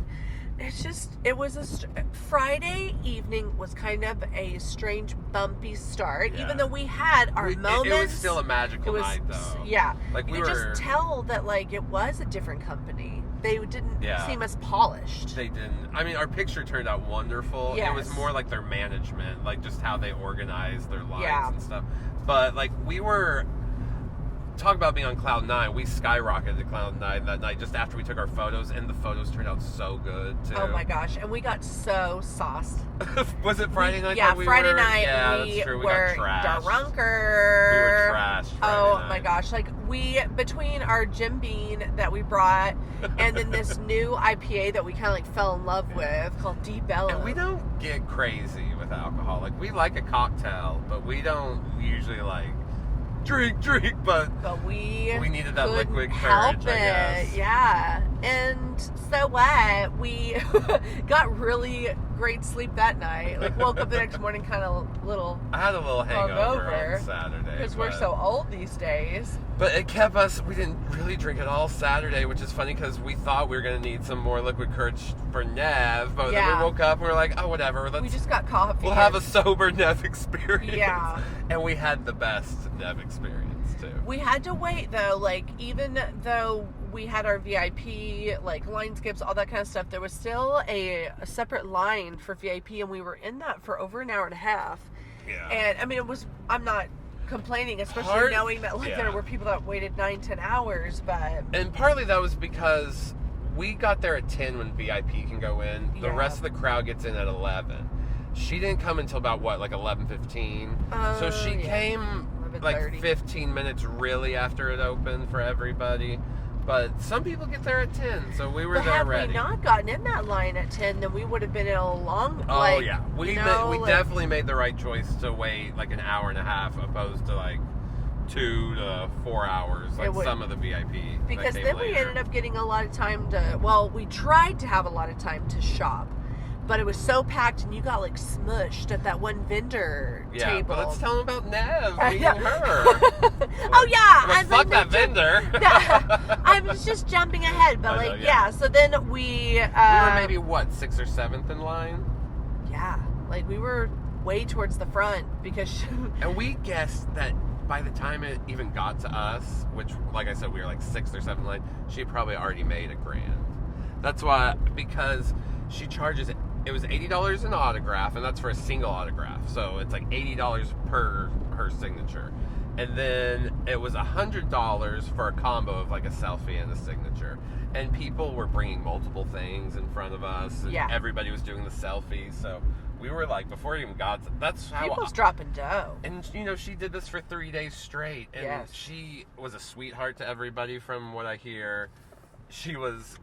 it was Friday evening was kind of a strange bumpy start. Yeah. Even though we had our moments, It was still a magical it was, night, though. yeah. Like You we could were. just tell that it was a different company. They didn't Yeah. seem as polished. They didn't. I mean, our picture turned out wonderful. It was Yes. more like their management, just how they organized their lines Yeah. and stuff. But we were. Talk about being on cloud nine. We skyrocketed to cloud nine that night just after we took our photos, and the photos turned out so good too. Oh my gosh! And we got so sauced. Was it Friday night? Yeah, that we Friday were? night Yeah, we that's true. We were got trashed. drunker. We were trashed Friday Oh night. my gosh! We between our Jim Beam that we brought and then this new IPA that we kind of fell in love with called Deep Ellum. And we don't get crazy with alcohol. We like a cocktail, but we don't usually drink, but we needed that couldn't liquid help courage, I guess. Yeah. And so what? We got really great sleep that night. Woke up the next morning kind of little I had a little hangover hungover, on Saturday. because we're so old these days. But it kept us, we didn't really drink at all Saturday, which is funny because we thought we were going to need some more liquid courage for Neve, but then Yeah. we woke up and we were like, oh, whatever, We just got coffee. we'll have a sober Neve experience. Yeah. And we had the best Neve experience, too. We had to wait though, even though we had our VIP, line skips, all that kind of stuff, there was still a separate line for VIP, and we were in that for over an hour and a half. Yeah. And I mean, I'm not complaining, especially knowing that yeah. there were people that waited 9-10 hours, but And partly that was because we got there at 10 when VIP can go in. The Yeah. rest of the crowd gets in at 11. she didn't come until about, what, like 11:15? So she came like 11:30. 15 minutes really after it opened for everybody. But some people get there at 10, so we were But there had ready. we not gotten in that line at 10, then we would have been in a long. Oh, like, yeah. We like, definitely made the right choice to wait like an hour and a half opposed to like 2 to 4 hours, like some of the VIP. Because that came then we later. ended up getting a lot of time to. Well, we tried to have a lot of time to shop, but it was so packed, and you got like smushed at that one vendor Yeah, table. but let's tell them about Neve, I meeting know. her. Oh yeah, Like, I was fuck like, that vendor. I was just jumping ahead, but I know, like yeah. So then we. We were maybe, what, 6th or 7th in line? Yeah, like we were way towards the front because. And we guessed that by the time it even got to us, which, like I said, we were like 6th or 7th in line, she had probably already made $1,000. That's why, because she charges, it was $80 an autograph, and that's for a single autograph. So it's like $80 per her signature. And then it was $100 for a combo of like a selfie and a signature. And people were bringing multiple things in front of us, and Yeah. everybody was doing the selfies. So we were like, before it even got to, that's how People's dropping dough. And, you know, she did this for 3 days straight. And Yes. she was a sweetheart to everybody from what I hear. She was,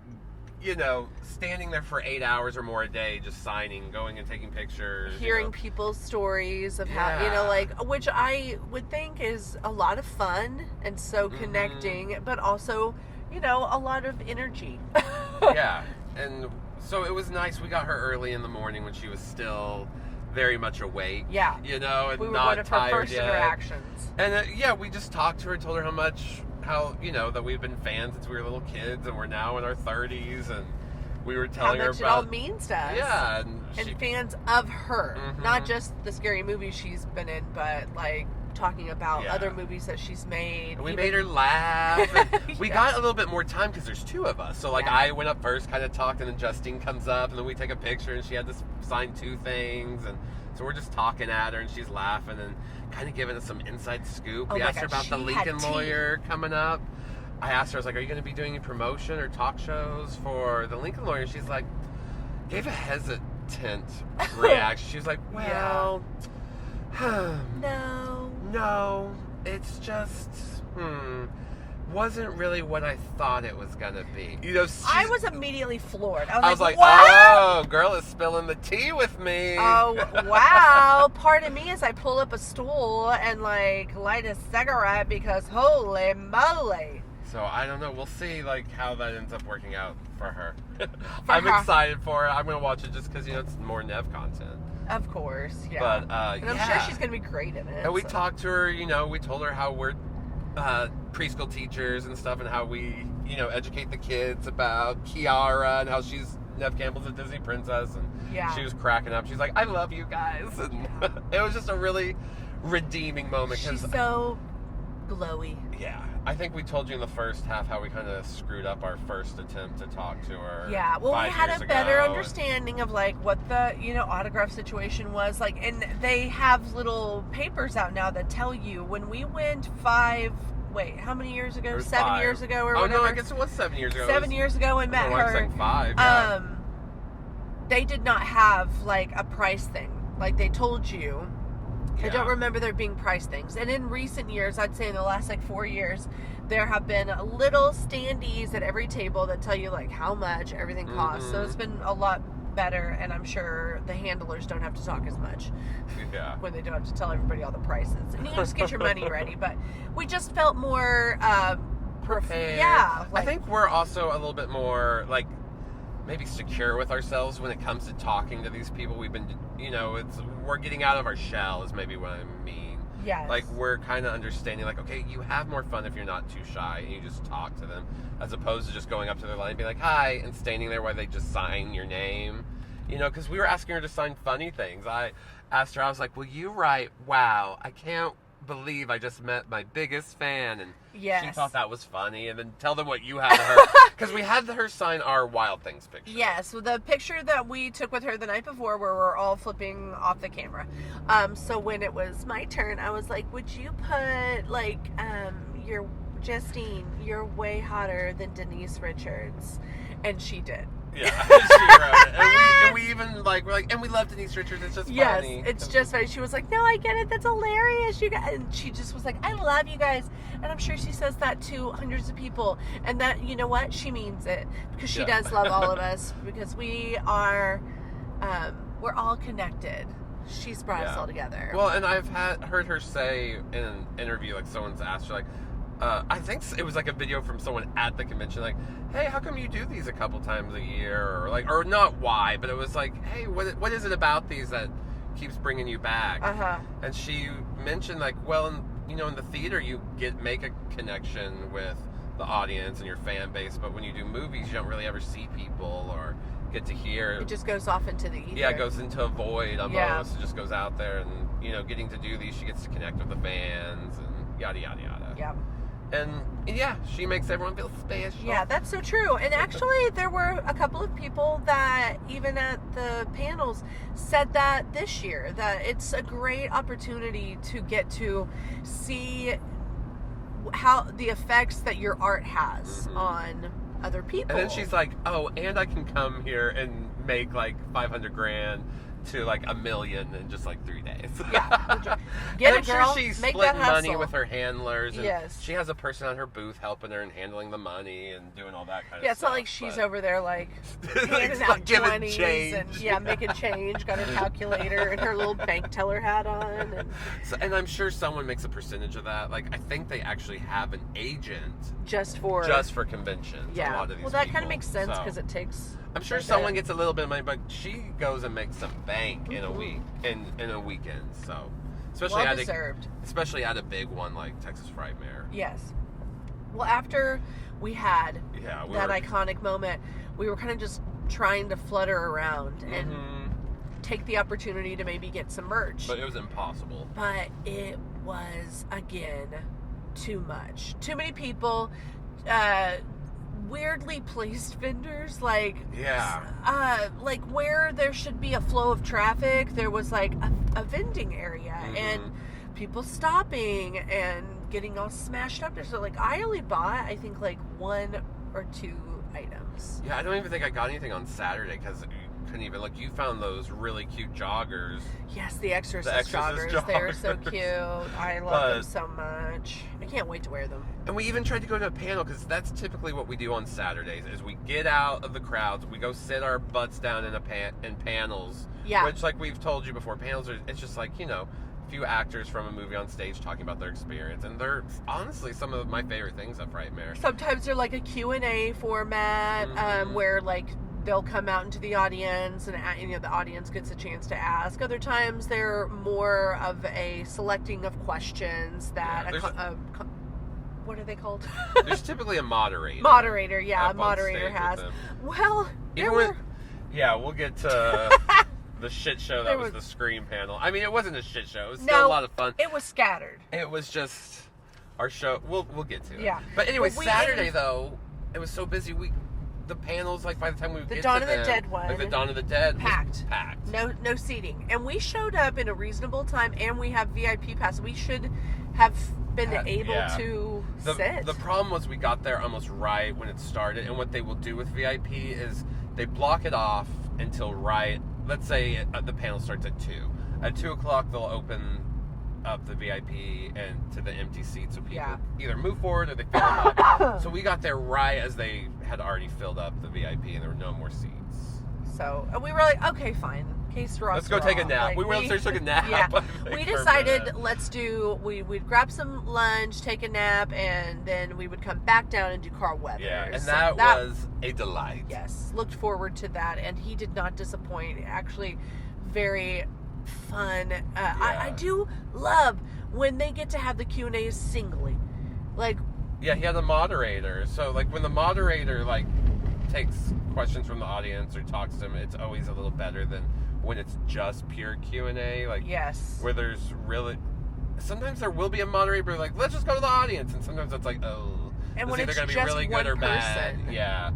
you know, standing there for 8 hours or more a day, just signing, going and taking pictures. Hearing you know. people's stories of how, Yeah. like, which I would think is a lot of fun and so Mm-hmm. connecting, but also, a lot of energy. Yeah. And so it was nice. We got her early in the morning when she was still very much awake. Yeah. You know, and We were not one of her tired first yet. interactions. And yeah, we just talked to her, told her how, that we've been fans since we were little kids, and we're now in our 30s, and we were telling How her much it all about, means to us. yeah, And fans of her. Mhm. Not just the scary movies she's been in, but, like, talking about Yeah. other movies that she's made. we even- made her laugh. And we Yeah. got a little bit more time because there's 2 of us. So, like, Yeah. I went up first, kind of talked, and then Justine comes up, and then we take a picture, and she had to sign 2 things, and so we're just talking at her, and she's laughing and kind of giving us some inside scoop. Oh We my asked her God, about the she had Lincoln tea. Lawyer coming up. I asked her, I was like, are you going to be doing any promotion or talk shows for the Lincoln Lawyer? And she's like, gave a hesitant reaction. She was like, well, No. it's just, wasn't really what I thought it was gonna be. I was immediately floored. I was like, what? oh, girl is spilling the tea with me. Oh, wow. Pardon me as I pull up a stool and, like, light a cigarette because holy moly. So I don't know. We'll see, like, how that ends up working out for her. I'm excited for it. I'm gonna watch it just because it's more Neve content. Of course, yeah. But and I'm sure she's going to be great in it. And we so. talked to her, we told her how we're preschool teachers and stuff, and how we, educate the kids about Kiara and how she's Neve Campbell's a Disney princess, and Yeah. she was cracking up. She's like, I love you guys. And it was just a really redeeming moment. She's 'cause, so glowy. yeah, I think we told you in the first half how we kind of screwed up our first attempt to talk to her. Yeah, well, we 5 had years a better ago, understanding of, like, what the, autograph situation was. Like, and they have little papers out now that tell you when we went how many years ago? There was 7 5. years ago or Oh, whatever? no, I guess it was 7 years ago. 7 years ago and met I was her. saying 5, yeah. They did not have, like, a price thing. Like, they told you. I don't Yeah. remember there being price things. And in recent years, I'd say in the last, 4 years, there have been little standees at every table that tell you, like, how much everything costs. So Mhm. it's been a lot better, and I'm sure the handlers don't have to talk as much Yeah. when they don't have to tell everybody all the prices. And you can just get your money ready. But we just felt more... Prepared. Yeah. I think we're also a little bit more, like, maybe secure with ourselves when it comes to talking to these people. We've been, we're getting out of our shell is maybe what I mean. Yes. Like, we're kind of understanding, like, okay, you have more fun if you're not too shy and you just talk to them, as opposed to just going up to their line and being like, hi, and standing there while they just sign your name. Because we were asking her to sign funny things. I asked her, I was like, will you write, wow, I can't believe I just met my biggest fan, and Yes. she thought that was funny, and then tell them what you had to her, because we had her sign our Wild Things picture. Yes, well, the picture that we took with her the night before, where we're all flipping off the camera. So when it was my turn, I was like, would you put, like, your Justine, you're way hotter than Denise Richards. And she did. Yeah, she wrote it. And we even, like, we're like, and we love Denise Richards. It's just funny. Yes, it's just funny. She was like, no, I get it. That's hilarious. You guys. And she just was like, I love you guys. And I'm sure she says that to hundreds of people. And that, you know what? She means it. Because she does love all of us. Because we are, we're all connected. She's brought us all together. Well, and I've heard her say in an interview, like, someone's asked her, like, I think it was like a video from someone at the convention, like, hey, how come you do these a couple times a year? Or like, or not why, but it was like, hey, what is it about these that keeps bringing you back? And she mentioned, like, well, in the theater, you make a connection with the audience and your fan base, but when you do movies, you don't really ever see people or get to hear. It just goes off into the ether. Yeah, it goes into a void almost. It just goes out there, and getting to do these, she gets to connect with the fans and yada yada yada. Yeah. And yeah, she makes everyone feel special. Yeah, that's so true. And actually, there were a couple of people that, even at the panels, said that this year, that it's a great opportunity to get to see how the effects that your art has on other people. And then she's like, oh, and I can come here and make like $500,000 to like $1 million in just like 3 days. Yeah. Get it, girl. Sure she's Make splitting that hustle. money with her handlers. And yes. She has a person on her booth helping her and handling the money and doing all that kind of stuff. Yeah, it's not like she's over there like handing like out giving 20s change. and making change, got her calculator and her little bank teller hat on. And I'm sure someone makes a percentage of that. Like, I think they actually have an agent just for conventions. Yeah. A lot of these well, that people. kind of makes sense because it takes. I'm sure someone gets a little bit of money, but she goes and makes some bank in a week, in a weekend. So, especially at a big one like Texas Frightmare. Yes. Well, after we had that iconic moment, we were kind of just trying to flutter around and take the opportunity to maybe get some merch. But it was impossible. But it was, again, too much. Too many people. Weirdly placed vendors, like where there should be a flow of traffic, there was like a vending area and people stopping and getting all smashed up. So like I only bought, I think, like 1 or 2 items. Yeah, I don't even think I got anything on Saturday because you couldn't even look. You found those really cute joggers. Yes, the Exorcist joggers. They're so cute. I love them so much. I can't wait to wear them. And we even tried to go to a panel because that's typically what we do on Saturdays is we get out of the crowds, we go sit our butts down in panels. Yeah. Which, like we've told you before, panels are, it's just like, a few actors from a movie on stage talking about their experience. And they're honestly some of my favorite things at Frightmare. Sometimes they're like a Q&A format where like they'll come out into the audience and the audience gets a chance to ask. Other times they're more of a selecting of questions that what are they called? There's typically a moderator. Moderator has. Well, we'll get to the shit show that was the Scream panel. I mean, it wasn't a shit show. It was still a lot of fun. It was scattered. It was just our show. We'll get to it. Yeah. But anyway, Saturday though, it was so busy. The panels, like by the time we the Dawn of the Dead one, like the Dawn of the Dead, packed. No seating, and we showed up in a reasonable time, and we have VIP pass. We should have been able to sit. The problem was we got there almost right when it started, and what they will do with VIP is they block it off until let's say the panel starts at 2. At 2 o'clock, they'll open up the VIP and to the empty seats so people either move forward or they fill them up. So we got there right as they had already filled up the VIP and there were no more seats. So we were like, okay, fine. Case for us. Let's go take a nap. Like, we took a nap. Yeah. We decided we'd grab some lunch, take a nap, and then we would come back down and do Carl Weathers. Yeah, and that was a delight. Yes, looked forward to that, and he did not disappoint. Actually, very fun. I do love when they get to have the Q&As singly. Like, yeah, he had a moderator. So like when the moderator like takes questions from the audience or talks to them, it's always a little better than when it's just pure Q&A. Like, yes, where there's really sometimes there will be a moderator, but like, let's just go to the audience, and sometimes it's like, oh, and when it's either it's gonna be really good or person. bad.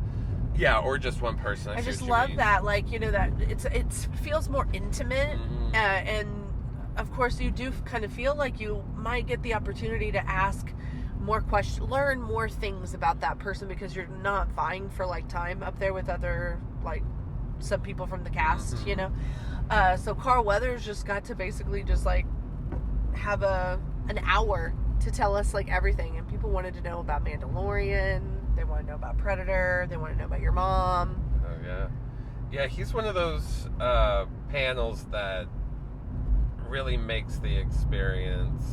Yeah, or just one person. I just love that, like, that it feels more intimate, and of course you do kind of feel like you might get the opportunity to ask more questions, learn more things about that person, because you're not vying for like time up there with other like some people from the cast, you know. So Carl Weathers just got to basically just like have an hour to tell us like everything, and people wanted to know about Mandalorian, they want to know about Predator, they want to know about your mom. Oh yeah, he's one of those panels that really makes the experience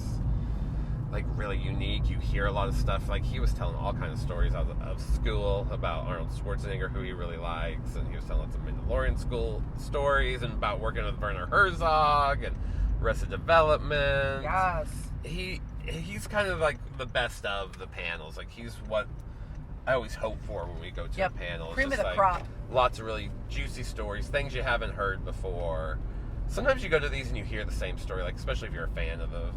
like really unique. You hear a lot of stuff. Like he was telling all kinds of stories out of school about Arnold Schwarzenegger, who he really likes, and he was telling lots of Mandalorian school stories and about working with Werner Herzog and Arrested Development. Yes. He's kind of like the best of the panels. Like he's what I always hope for when we go to a panel. It's Cream of just the like crop. Lots of really juicy stories, things you haven't heard before. Sometimes you go to these and you hear the same story, like especially if you're a fan of the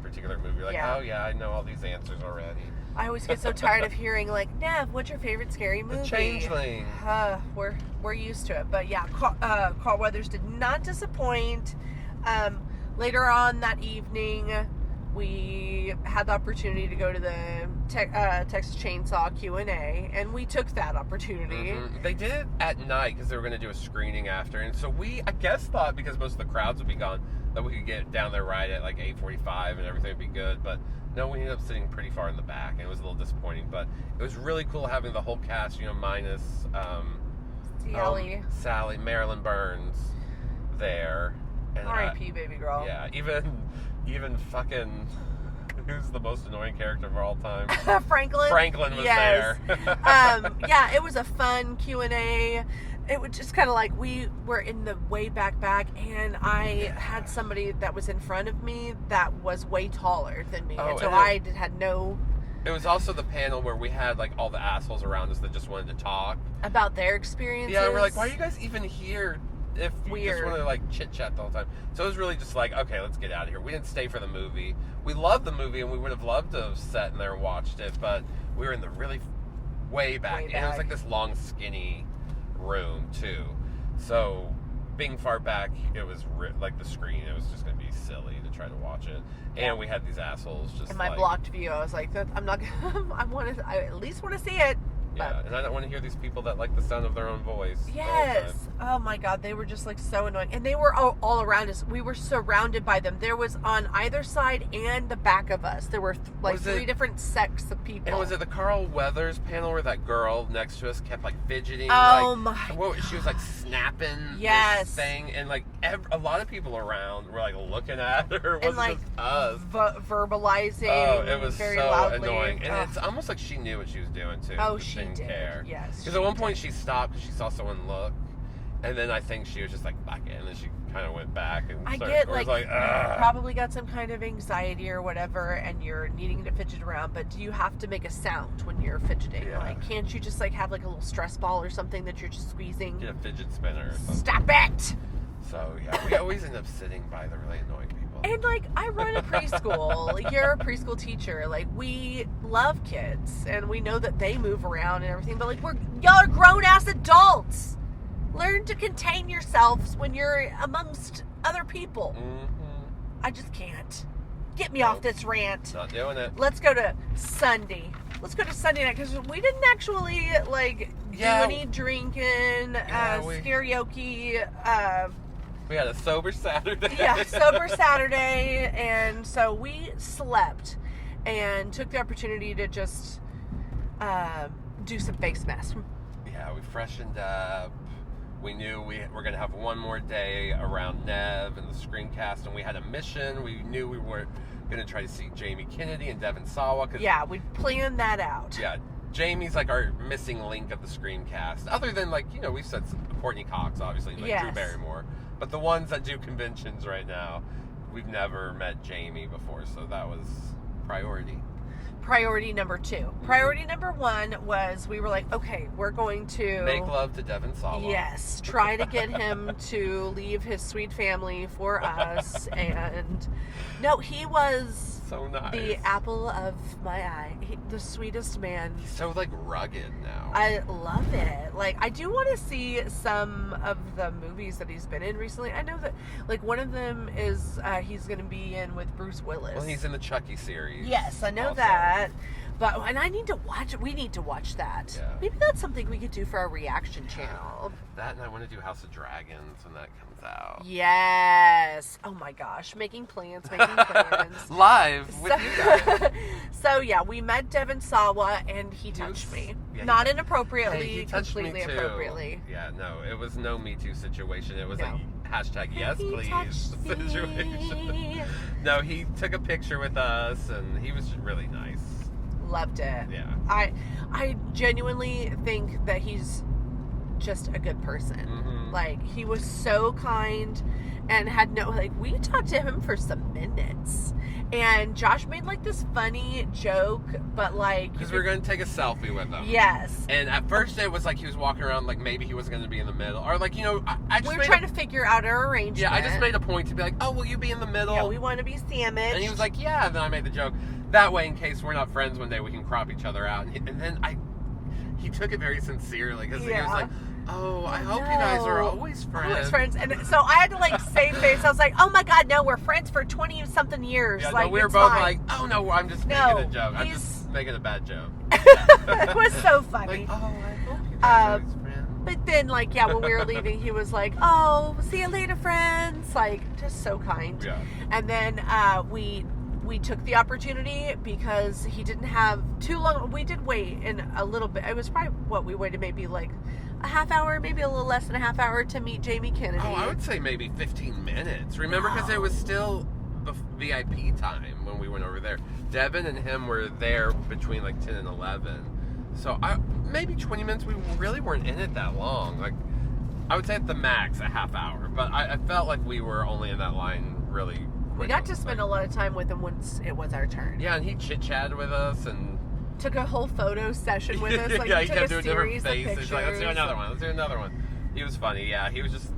particular movie, you're like, oh yeah, I know all these answers already. I always get so tired of hearing like, Nev, what's your favorite scary movie? The Changeling. We're used to it, but yeah, Carl Weathers did not disappoint. Later on that evening, we had the opportunity to go to the Texas Chainsaw Q&A, and we took that opportunity. They did it at night because they were going to do a screening after, and so we, I guess, thought because most of the crowds would be gone that we could get down there right at like 8:45 and everything would be good, but no, we ended up sitting pretty far in the back, and it was a little disappointing, but it was really cool having the whole cast, you know, minus Sally, Marilyn Burns there. R.I.P. baby girl. Yeah, even fucking, who's the most annoying character of all time? Franklin. Franklin was there. Yeah, it was a fun Q&A. It was just kind of like we were in the way back, and I had somebody that was in front of me that was way taller than me, and so I had no... It was also the panel where we had like all the assholes around us that just wanted to talk about their experiences. Yeah, we're like, why are you guys even here if you just want to like chit chat the whole time? So it was really just like, okay, let's get out of here. We didn't stay for the movie. We loved the movie, and we would have loved to have sat in there and watched it, but we were in the really way back. And it was like this long, skinny room too. So being far back, it was like the screen. It was just going to be silly to try to watch it. And we had these assholes just. In my blocked view, I was like, I'm not. I at least want to see it. Yeah, and I don't want to hear these people that like the sound of their own voice. Yes. Oh my God, they were just like so annoying, and they were all around us. We were surrounded by them. There was on either side and the back of us. There were three different sects of people. And was it the Carl Weathers panel where that girl next to us kept like fidgeting? Oh like, my! She was like snapping this thing, and like a lot of people around were like looking at her. It wasn't like just us verbalizing. Oh, it was very so loudly. annoying, and it's almost like she knew what she was doing too. Oh, she didn't did. Care. Yes. Because at one point she stopped because she saw someone look, and then I think she was just like back in, and then she kind of went back and probably got some kind of anxiety or whatever, and you're needing to fidget around, but do you have to make a sound when you're fidgeting? Yeah. Like, can't you just like have like a little stress ball or something that you're just squeezing? Get a fidget spinner or something. Stop it! So yeah, we always end up sitting by the really annoying people. And like, I run a preschool. Like, you're a preschool teacher. Like, we love kids, and we know that they move around and everything. But like, y'all are grown ass adults. Learn to contain yourselves when you're amongst other people. I just can't. Get me off this rant. Not doing it. Let's go to Sunday. Let's go to Sunday night, because we didn't actually like do any drinking, karaoke. We had a sober Saturday. Yeah, sober Saturday, and so we slept and took the opportunity to just do some face masks. Yeah, we freshened up. We knew we were going to have one more day around Neve and the screencast, and we had a mission. We knew we were going to try to see Jamie Kennedy and Devon Sawa. Yeah, we planned that out. Yeah, Jamie's like our missing link of the screencast. Other than like, you know, we've said Courtney Cox, obviously, like Drew Barrymore. But the ones that do conventions right now, we've never met Jamie before, so that was priority. Priority number 2. Priority number 1 was we were like, okay, we're going to make love to Devon Sawa. Yes, try to get him to leave his sweet family for us. And no, he was so nice. The apple of my eye. The sweetest man. He's so, like, rugged now. I love it. Like, I do want to see some of the movies that he's been in recently. I know that, like, one of them is he's going to be in with Bruce Willis. Well, he's in the Chucky series. Yes, I know also. that. And I need to watch it. We need to watch that. Yeah. Maybe that's something we could do for our reaction channel. That, and I want to do House of Dragons when that comes out. Yes. Oh my gosh. Making plans. Live with you guys. So yeah, we met Devon Sawa and he touched me. Yeah, Not inappropriately, Hey, he touched completely me too. appropriately. Yeah, no, it was no Me Too situation. It was No. a hashtag yes He please touched situation. me. No, he took a picture with us and he was really nice. Loved it. Yeah. I genuinely think that he's just a good person. Mhm. Like, he was so kind and had no, like, we talked to him for some minutes. And Josh made, like, this funny joke, but, like... Because we were going to take a selfie with him. Yes. And at first it was like he was walking around like maybe he wasn't going to be in the middle. Or like, you know, I just We were made trying to figure out our arrangement. Yeah, I just made a point to be like, oh, will you be in the middle? Yeah, we want to be sandwiched. And he was like, yeah. And then I made the joke. That way, in case we're not friends one day, we can crop each other out. And then he took it very sincerely because he was like, oh, I hope you guys are always friends. Always friends. And so I had to, like, save face. I was like, oh my God, no, we're friends for 20-something years. Yeah, like, no, we were it's both fine. like, oh no, I'm just making a joke. I'm just making a bad joke. It was so funny. Like, oh, I hope you guys are always friends. But then, like, yeah, when we were leaving, he was like, oh, see you later, friends. Like, just so kind. Yeah. And then we took the opportunity because he didn't have too long. We did wait in a little bit. It was probably we waited maybe like a half hour, maybe a little less than a half hour to meet Jamie Kennedy. Oh, I would say maybe 15 minutes. Remember, because it was still VIP time when we went over there. Devon and him were there between like 10 and 11. So maybe 20 minutes. We really weren't in it that long. Like, I would say at the max a half hour. But I felt like we were only in that line really quick. We got to spend a lot of time with him once it was our turn. Yeah, and he chit-chatted with us and... Took a whole photo session with us. Like, yeah, he he took kept a doing different series of faces. pictures. He's like, let's do another one. Let's do another one. He was funny. Yeah, he was just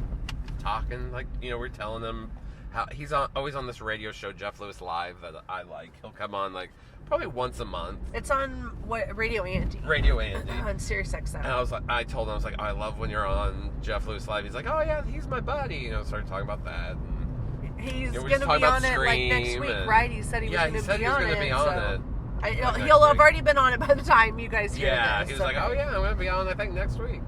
talking. Like, you know, we're telling him how he's always on this radio show, Jeff Lewis Live, that I like. He'll come on like probably once a month. It's on Radio Andy. Radio Andy. On Sirius XM. And I told him, oh, I love when you're on Jeff Lewis Live. He's like, oh yeah, he's my buddy. You know, started talking about that. And, he's we're going just to talking be about on it like next Scream week, and- right? He said he was Yeah, going he to said be he was on going it. to be on it. He'll next have week. already been on it by the time you guys hear Yeah, this. he was like, oh yeah, I'm going to be on, I think, next week.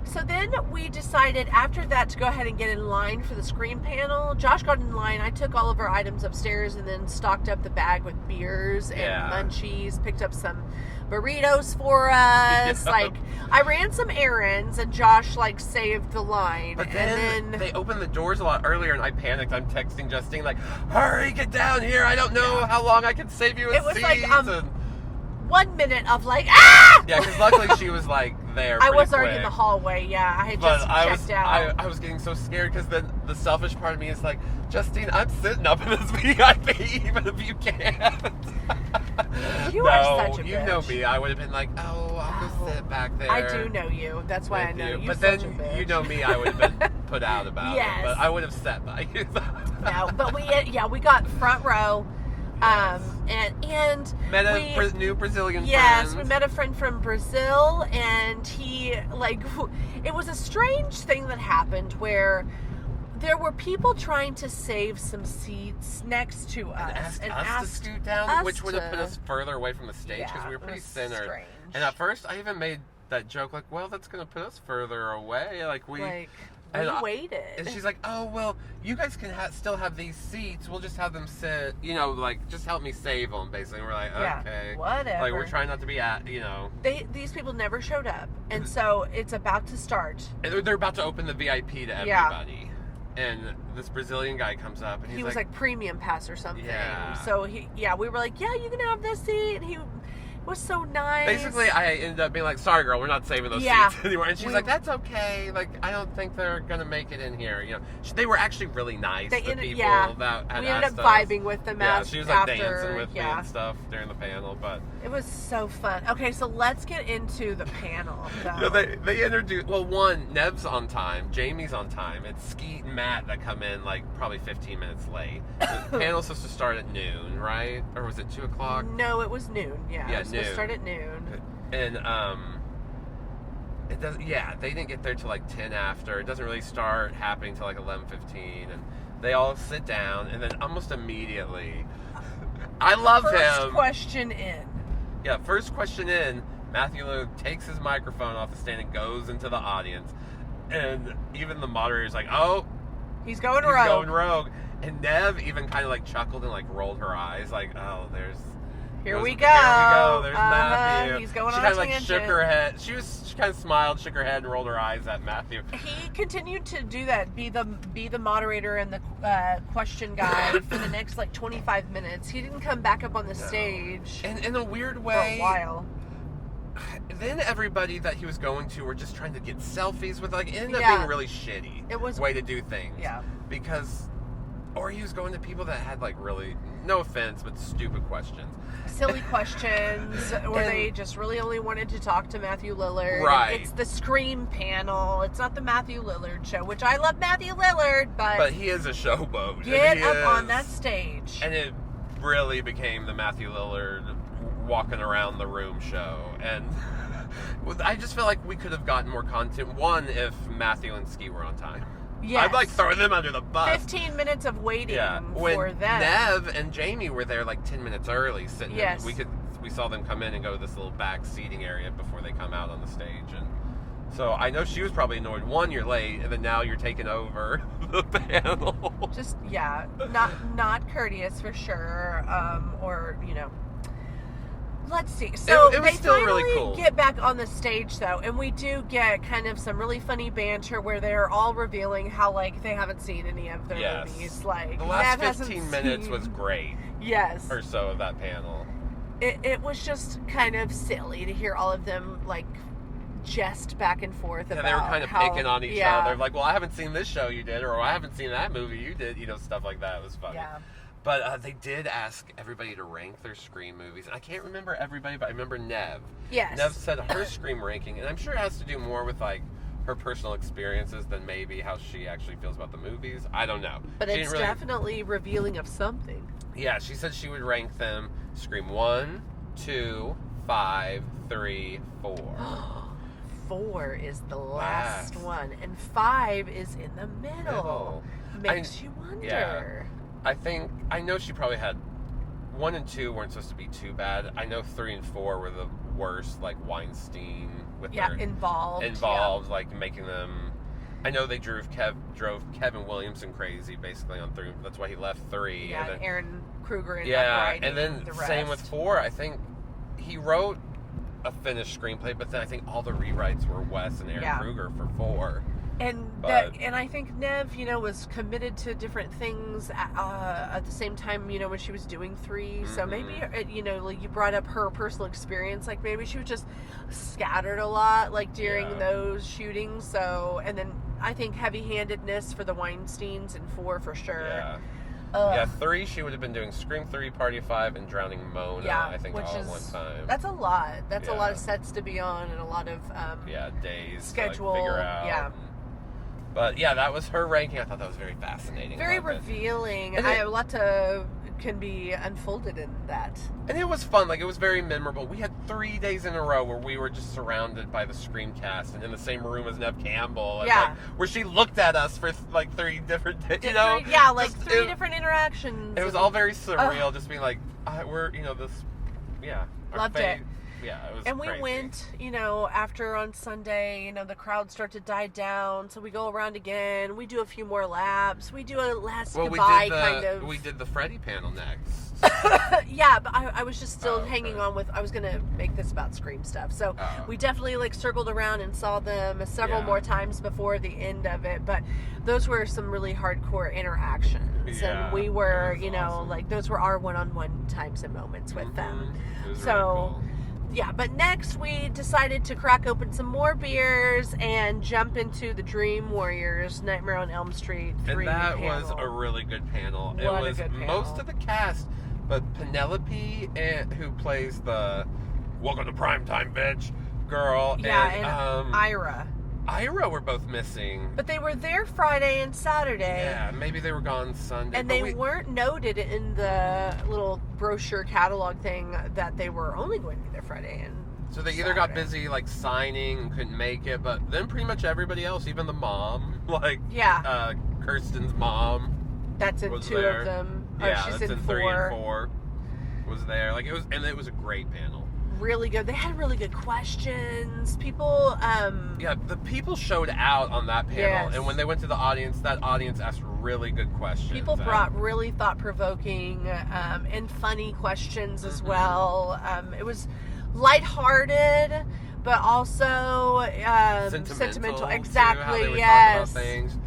So then we decided after that to go ahead and get in line for the Scream panel. Josh got in line. I took all of our items upstairs and then stocked up the bag with beers and munchies. Picked up some burritos for us. Yeah. Like, I ran some errands and Josh, like, saved the line. But and then they opened the doors a lot earlier, and I panicked. I'm texting Justine like, "Hurry, get down here! I don't know how long I can save you a It was seat." like, And- 1 minute of like, ah! yeah, because luckily she was like there. I pretty was already in quick. the hallway. Yeah, I had But just I checked was, out. I was getting so scared because then the selfish part of me is like, Justine, I'm sitting up in this VIP, even if you can't. You are such a you know bitch. me. I would have been like, oh, I'll go sit back there. I do know you. That's why with I know you. But such then a bitch. you know me. I would have been put out about Yes. it. But I would have sat by you. No, but we got front row, and Met a new Brazilian yes, friend. we met a friend from Brazil, and he, like, it was a strange thing that happened where there were people trying to save some seats next to us and asked us to scoot down, which would have put us further away from the stage because Yeah, we were it pretty was centered. strange. And at first, I even made that joke like, "Well, that's going to put us further away." Like we waited. And she's like, "Oh, well, you guys can still have these seats. We'll just have them sit. You know, like just help me save them." Basically, and we're like, "Okay, whatever." Like we're trying not to be These people never showed up, and so it's about to start. And they're about to open the VIP to everybody. And this Brazilian guy comes up, and He was like premium pass or something. Yeah. So we were like, yeah, you can have this seat. And was so nice. Basically, I ended up being like, sorry, girl, we're not saving those Yeah. seats anymore. And she's like, that's okay. Like, I don't think they're going to make it in here. You know, they were actually really nice, the people that had we ended up asked us. vibing with them She was like after, dancing with me and stuff during the panel, but it was so fun. Okay, so let's get into the panel. you know, they introduced, well, one, Nev's on time, Jamie's on time. It's Skeet and Matt that come in like probably 15 minutes late. The panel's supposed to start at noon, right? Or was it 2 o'clock? No, it was noon. Yeah, it was supposed to noon. start at noon. And it does. Yeah, they didn't get there till like 10 after. It doesn't really start happening till like 11:15, and they all sit down, and then almost immediately, I love him. First question in. Yeah, first question in. Matthew Luke takes his microphone off the stand and goes into the audience, and even the moderator's like, "Oh, he's going he's rogue." going rogue." And Neve even kind of like chuckled and like rolled her eyes, like, "Oh, Here we go. Here we go. There's Matthew." He's going she on kind a of like tangent. shook her head. She kind of smiled, shook her head, and rolled her eyes at Matthew. He continued to do that, be the moderator and the question guy for the next like 25 minutes. He didn't come back up on the stage And in a weird for way, a while. then everybody that he was going to were just trying to get selfies with, like, it ended up Yeah. being really shitty. It was- way to do things. Yeah. Because, or he was going to people that had like really, no offense, but stupid questions. Silly questions where they just really only wanted to talk to Matthew Lillard. Right. It's the Scream panel. It's not the Matthew Lillard show, which I love Matthew Lillard, but he is a showboat. get He up is. on that stage. And it really became the Matthew Lillard walking around the room show. And I just feel like we could have gotten more content. One, if Matthew and Ski were on time. Yes. I'd like throw them under the bus. 15 minutes of waiting When for them. Neve and Jamie were there like 10 minutes early sitting Yes. we saw them come in and go to this little back seating area before they come out on the stage. And so I know she was probably annoyed. One, you're late, and then now you're taking over the panel. Just not courteous for sure, or let's see. So it was they still finally really cool. get back on the stage though, and we do get kind of some really funny banter where they're all revealing how like they haven't seen any of their Yes. movies. Like The last Neve hasn't 15 minutes seen- was great, yes. or so, of that panel. It was just kind of silly to hear all of them like jest back and forth Yeah, about they were kind of how, picking on each yeah, other. Like, well, I haven't seen this show you did, or I haven't seen that movie you did. Stuff like that. It was funny. Yeah. But they did ask everybody to rank their Scream movies. And I can't remember everybody, but I remember Neve. Yes. Neve said her Scream ranking, and I'm sure it has to do more with, like, her personal experiences than maybe how she actually feels about the movies. I don't know. But She it's didn't really- definitely revealing of something. Yeah, she said she would rank them Scream 1, 2, 5, 3, 4. 4 is the last Last. one, and 5 is in the middle. Makes you wonder. Yeah. I know she probably had 1 and 2 weren't supposed to be too bad. I know 3 and 4 were the worst, like Weinstein with their involved, like making them. I know they drove Kevin Williamson crazy basically on 3. That's why he left 3. Yeah, and then, Aaron Kruger in and then the same with rest. 4. I think he wrote a finished screenplay, but then I think all the rewrites were Wes and Aaron Kruger for 4. And and I think Neve, was committed to different things at the same time, when she was doing 3. So maybe, like you brought up her personal experience, like maybe she was just scattered a lot, like during those shootings. So, and then I think heavy-handedness for the Weinsteins in 4 for sure. Yeah. 3, she would have been doing Scream 3, Party of 5, and Drowning Mona, I think, all at one time. That's a lot. That's a lot of sets to be on and a lot of days schedule. to like, figure out. But yeah, that was her ranking. I thought that was very fascinating. Very Loved it. revealing. And A lot can be unfolded in that. And it was fun. Like, it was very memorable. We had 3 days in a row where we were just surrounded by the Scream cast and in the same room as Neve Campbell. And, like, where she looked at us for like 3 different days. Yeah, like 3 different interactions. It was all very surreal, just being like, we're, this, Loved it. Yeah, it was And we crazy. went, after on Sunday, the crowd started to die down, so we go around again. We do a few more laps. We do a last goodbye kind of. We did the Freddy panel next. Yeah, but I was just still hanging okay. on with. I was gonna make this about Scream stuff, so we definitely circled around and saw them several more times before the end of it. But those were some really hardcore interactions, and we were, awesome. those were our one-on-one times and moments with them. It was So. really cool. Yeah, but next we decided to crack open some more beers and jump into the Dream Warriors Nightmare on Elm Street 3 And that panel. was a really good panel. What it a was good panel. most of the cast, but Penelope, who plays the "Welcome to Primetime, bitch" girl, and Ira. Ira were both missing. But they were there Friday and Saturday. Yeah, maybe they were gone Sunday. And but they weren't noted in the little brochure catalog thing that they were only going to be there Friday and So they either got Saturday. busy like signing and couldn't make it, but then pretty much everybody else, even the mom, like Kirsten's mom, That's in was 2 there. of them. Yeah, She's that's in 4. 3 and 4. Was there like it was a great panel. Really good. They had really good questions. People, Yeah, the people showed out on that panel, Yes. and when they went to the audience, that audience asked really good questions. people And- brought really thought-provoking and funny questions as well. It was lighthearted, but also sentimental. too, Exactly. how they would Yes. talk about things.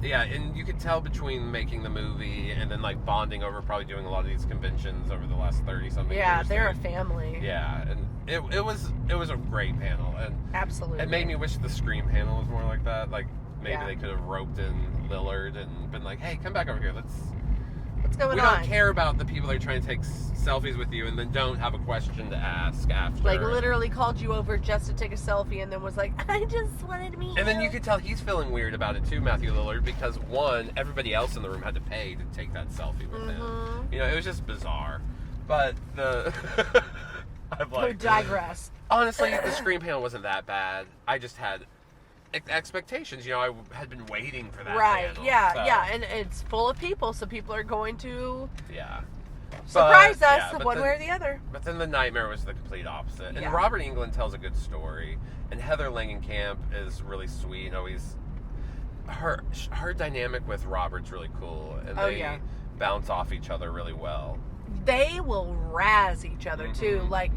Yeah, and you could tell between making the movie and then like bonding over probably doing a lot of these conventions over the last 30-something Yeah, years. they're a family. Yeah, and it was a great panel, and Absolutely. it made me wish the Scream panel was more like that. Like maybe Yeah. they could have roped in Lillard and been like, "Hey, come back over here. What's going We on? don't care about the people that are trying to take selfies with you and then don't have a question to ask after." Like literally called you over just to take a selfie and then was like, I just wanted to meet And then you could tell he's feeling weird about it too, Matthew Lillard, because one, everybody else in the room had to pay to take that selfie with him. You know, it was just bizarre. But the I'm We like, digress. honestly, the Scream panel wasn't that bad. I just had expectations. You know, I had been waiting for that. Right. panel, Yeah. so, Yeah. And it's full of people, so people are going to Yeah. surprise But, us yeah, but one then- way or the other. But then the Nightmare was the complete opposite. And Yeah. Robert Englund tells a good story, and Heather Langenkamp is really sweet. You know, her dynamic with Robert's really cool, and Oh, they yeah. bounce off each other really well. They will razz each other too, Mhm. like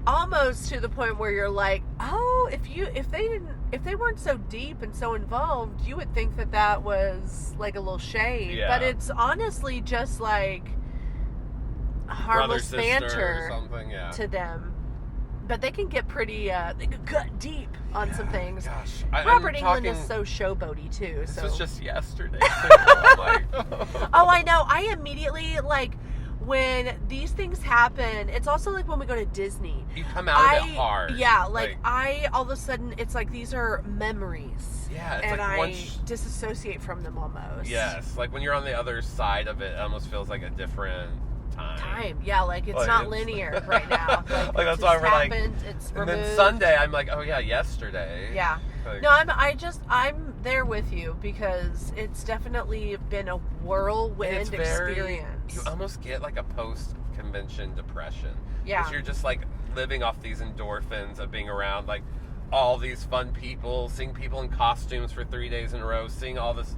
almost to the point where you're like, oh, if they weren't so deep and so involved, you would think that was like a little shade. Yeah. But it's honestly just like Brother, harmless sister, banter or something. Yeah. to them. But they can get pretty, they can cut deep on some things. Gosh, Robert I'm Englund talking, is so showboaty too. This So was just yesterday. Too. I'm like, oh, I know. I immediately like when these things happen. It's also like when we go to Disney. You come out of it hard. Yeah, like I all of a sudden it's like these are memories. Yeah, it's and like I once. disassociate from them almost. Yes, like when you're on the other side of it, it almost feels like a different time. Yeah, like it's Like, not it's- linear right now. Like, Like, it that's why just we're like- happened, it's And removed. then Sunday, I'm like, oh yeah, yesterday. Yeah. Like, No, I'm there with you because it's definitely been a whirlwind it's very, experience. you almost get like a post-convention depression. Yeah. 'Cause you're just like living off these endorphins of being around like all these fun people, seeing people in costumes for 3 days in a row, seeing all this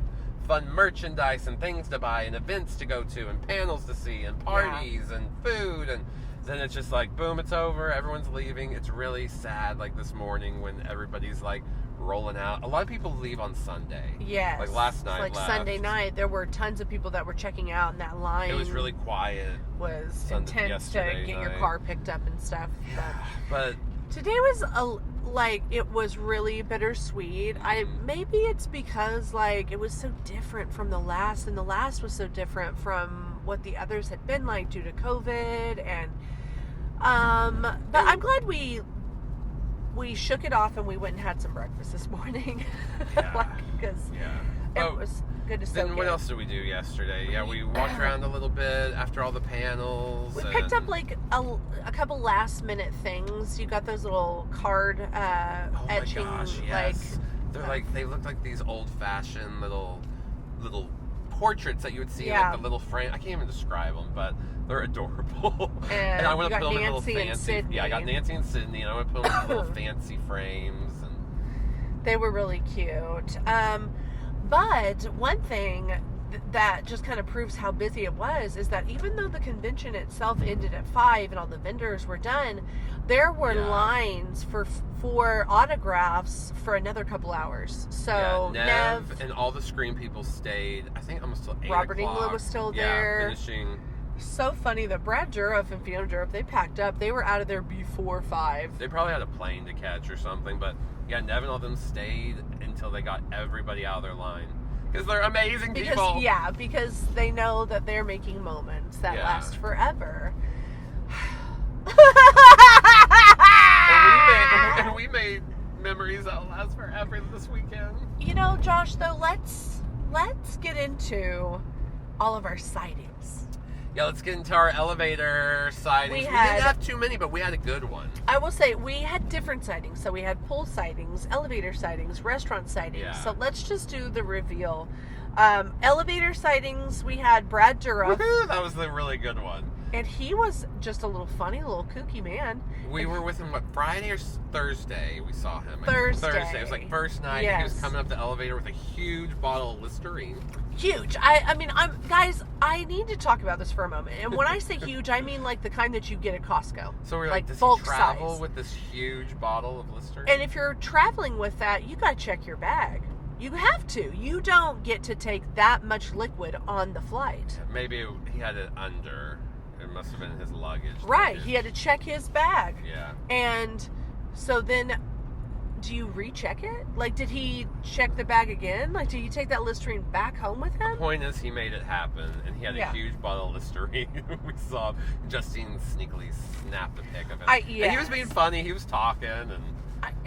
fun merchandise and things to buy and events to go to and panels to see and parties and food, and then it's just like boom, it's over, everyone's leaving. It's really sad like this morning when everybody's like rolling out. A lot of people leave on Sunday. Yes. Like last night Like left. Sunday night, there were tons of people that were checking out, and that line It was really quiet. was Sunday- intense to yesterday get your night. car picked up and stuff. But Today was it was really bittersweet. Maybe it's because like it was so different from the last, and the last was so different from what the others had been like due to COVID, and but I'm glad we shook it off and we went and had some breakfast this morning. Yeah. Because yeah. it was good to soak Then what in. else did we do yesterday? Yeah, we walked around a little bit after all the panels. We picked up and- like a couple last minute things. You got those little card oh etching, my gosh, yes. They're like, they look like these old fashioned little portraits that you would see in Yeah. like the little frame. I can't even describe them, but they're adorable. And I you want to got put them in Nancy little and fancy. Sydney. Yeah, I got Nancy and Sydney, and I want to put them in little fancy frames. And They were really cute. But one thing that just kind of proves how busy it was is that even though the convention itself ended at 5 and all the vendors were done, there were Yeah. lines for autographs for another couple hours. So yeah, Neve and all the Scream people stayed. I think almost till 8 Robert o'clock. Englund was still Yeah, there. finishing. So funny that Brad Dourif and Fiona Dourif, they packed up. They were out of there before 5. They probably had a plane to catch or something, but yeah, Neve and all them stayed until they got everybody out of their line. Because they're amazing people. Yeah, because they know that they're making moments that last forever. and we made memories that'll last forever this weekend. You know, Josh, though, let's get into all of our sightings. Yeah, let's get into our elevator sightings. We didn't have too many, but we had a good one. I will say, we had different sightings. So we had pool sightings, elevator sightings, restaurant sightings. Yeah. So let's just do the reveal. Elevator sightings, we had Brad Dourif. Woohoo! That was the really good one. And he was just a little funny, a little kooky man. We were with him, Friday or Thursday we saw him? Thursday. It was like first night. Yes. He was coming up the elevator with a huge bottle of Listerine. Huge. Guys, I need to talk about this for a moment. And when I say huge, I mean like the kind that you get at Costco. So we're like, does bulk he travel size. with this huge bottle of Listerine? And if you're traveling with that, you gotta check your bag. You have to. You don't get to take that much liquid on the flight. Maybe he had it under. It must have been his luggage. Right. He had to check his bag. Yeah. And so then, do you recheck it? Like, did he check the bag again? Like, did he take that Listerine back home with him? The point is, he made it happen, and he had a huge bottle of Listerine. We saw Justine sneakily snap the pic of it. And he was being funny. He was talking,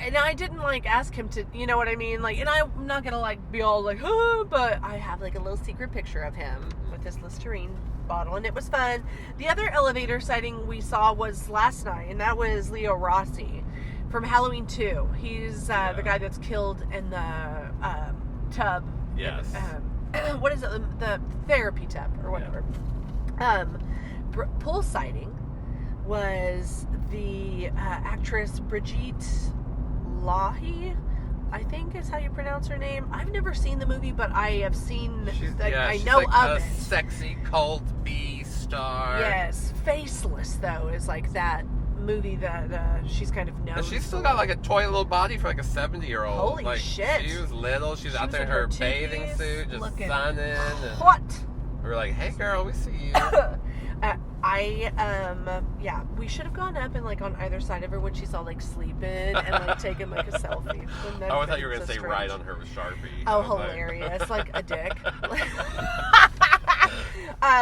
and I didn't ask him to, you know what I mean? Like, and I'm not gonna be all like, oh, but I have a little secret picture of him with his Listerine bottle, and it was fun. The other elevator sighting we saw was last night, and that was Leo Rossi from Halloween 2. He's the guy that's killed in the tub. Yes. What is it? The therapy tub or whatever. Yeah. Pool sighting was the actress Brigitte Lahaie, I think is how you pronounce her name. I've never seen the movie, but I have seen. I know of it. Sexy cult B star. Yes, Faceless though is that movie that she's kind of known. And she's still got a toy little body for a 70-year-old. Holy shit! She was little. She was out there in her bathing suit, just sunning. And what? We were like, "Hey, girl, we see you." We should have gone up and on either side of her when she's all sleeping and taking a selfie. Oh, I thought you were gonna say right on her with Sharpie. Oh, hilarious! Like a dick.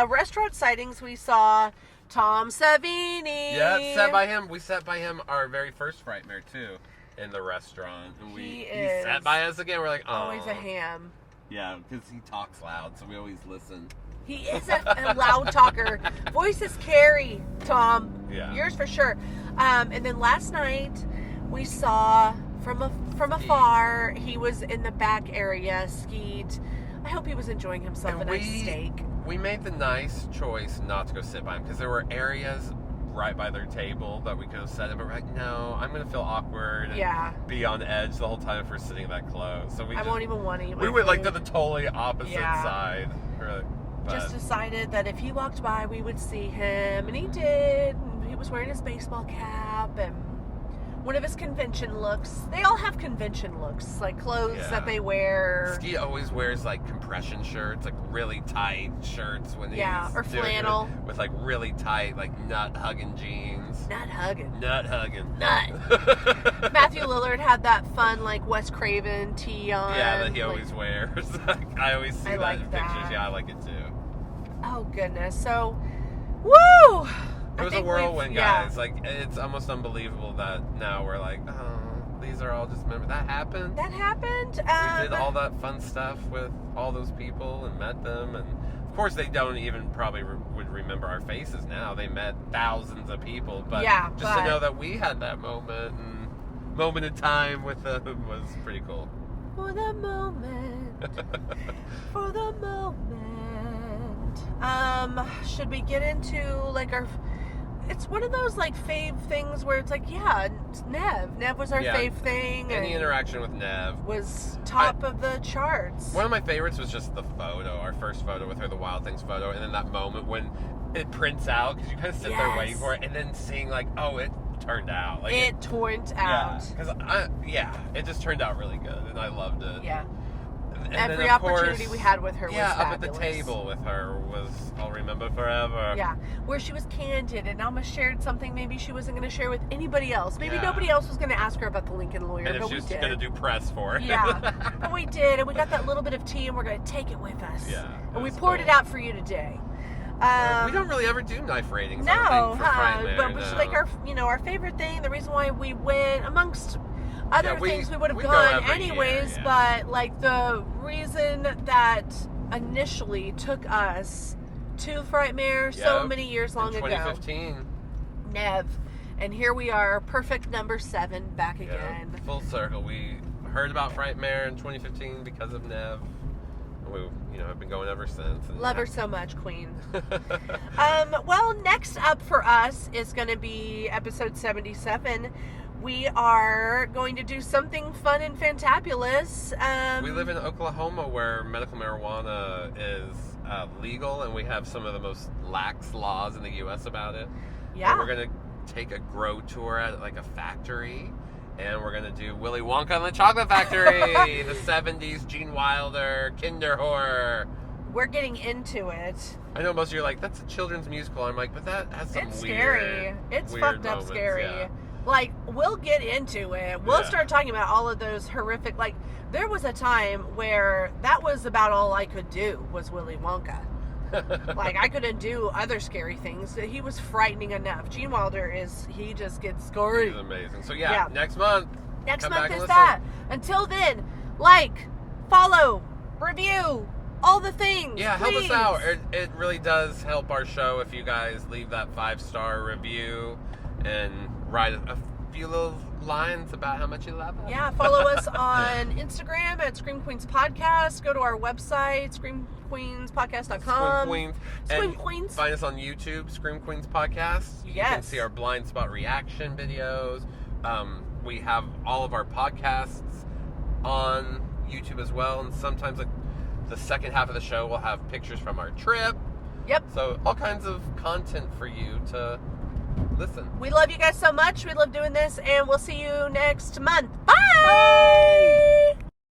Restaurant sightings, we saw Tom Savini. Yeah, sat by him. We sat by him our very first Frightmare too in the restaurant, and he sat by us again. We're like, oh, always a ham. Yeah, because he talks loud, so we always listen. He is a loud talker. Voices carry, Tom. Yeah. Yours for sure. And then last night we saw from afar. He was in the back area, skied. I hope he was enjoying himself. And a nice steak. We made the nice choice not to go sit by him because there were areas right by their table that we could have sat in, but we're like, no, I'm going to feel awkward and be on edge the whole time if we're sitting that close. So I won't even want to eat my We went food. to the totally opposite side. Just decided that if he walked by, we would see him, and he did. And he was wearing his baseball cap and one of his convention looks. They all have convention looks, clothes that they wear. Ski always wears compression shirts, really tight shirts when he's or flannel with really tight nut hugging jeans. Nut hugging. Nut. Matthew Lillard had that fun Wes Craven tee on. Yeah, that he always wears. I always see that in pictures. Yeah, I like it too. Oh goodness! So, woo! It was a whirlwind, guys. It's almost unbelievable that now we're oh, these are all just memories. That happened. We did all that fun stuff with all those people and met them, and of course they don't even probably would remember our faces now. They met thousands of people, but to know that we had that moment in time with them was pretty cool. For the moment. For the moment. Should we get into our... It's one of those fave things where it's Neve was our fave thing. Any interaction with Neve was top of the charts. One of my favorites was just the photo, our first photo with her, the Wild Things photo, and then that moment when it prints out because you kind of sit there waiting for it, and then seeing oh, it turned out. It turned out. Because it just turned out really good, and I loved it. Yeah. And Every then, of opportunity course, we had with her was up at the fabulous. table with her was I'll remember forever. Yeah, where she was candid and almost shared something maybe she wasn't going to share with anybody else. Maybe Yeah. nobody else was going to ask her about the Lincoln Lawyer, And if but she we was did. going to do press for it. Yeah, but we did, and we got that little bit of tea, and we're going to take it with us. Yeah, and we was poured cool. it out for you today. We don't really ever do knife ratings. No, I don't think, for Frightmare, but it was no. like our favorite thing. The reason why we went amongst other things we would have we go gone every anyways, year, yeah. but like the reason that initially took us to Frightmare so Yep, many years long in ago, 2015. Neve, and here we are, perfect number 7 back Yeah, again. full circle. We heard about Frightmare in 2015 because of Neve. We, have been going ever since. And Love her so much, Queen. Well, next up for us is going to be episode 77. We are going to do something fun and fantabulous. We live in Oklahoma where medical marijuana is legal, and we have some of the most lax laws in the U.S. about it. Yeah. And we're going to take a grow tour at like a factory, and we're going to do Willy Wonka and the Chocolate Factory, the 70s, Gene Wilder, Kinder Horror. We're getting into it. I know most of you are like, that's a children's musical. I'm like, but that has some It's weird, scary. It's weird fucked up moments, scary. yeah. Like, we'll get into it. We'll Yeah. start talking about all of those horrific, like, there was a time where that was about all I could do was Willy Wonka. Like, I couldn't do other scary things. He was frightening enough. Gene Wilder he just gets scary. It's amazing. So Yeah. next month. Next come month back and is listen. that. Until then, like, follow, review, all the things. Yeah, help please. us out. It really does help our show if you guys leave that 5-star review and write a few little lines about how much you love us. Yeah, follow us on Instagram at Scream Queens Podcast. Go to our website, screamqueenspodcast.com. Scream Queens. Scream And Queens. Find us on YouTube, Scream Queens Podcast. You can Yes. see our blind spot reaction videos. We have all of our podcasts on YouTube as well, and sometimes like the second half of the show we'll have pictures from our trip. Yep. So all kinds of content for you to listen. We love you guys so much. We love doing this, and we'll see you next month. Bye!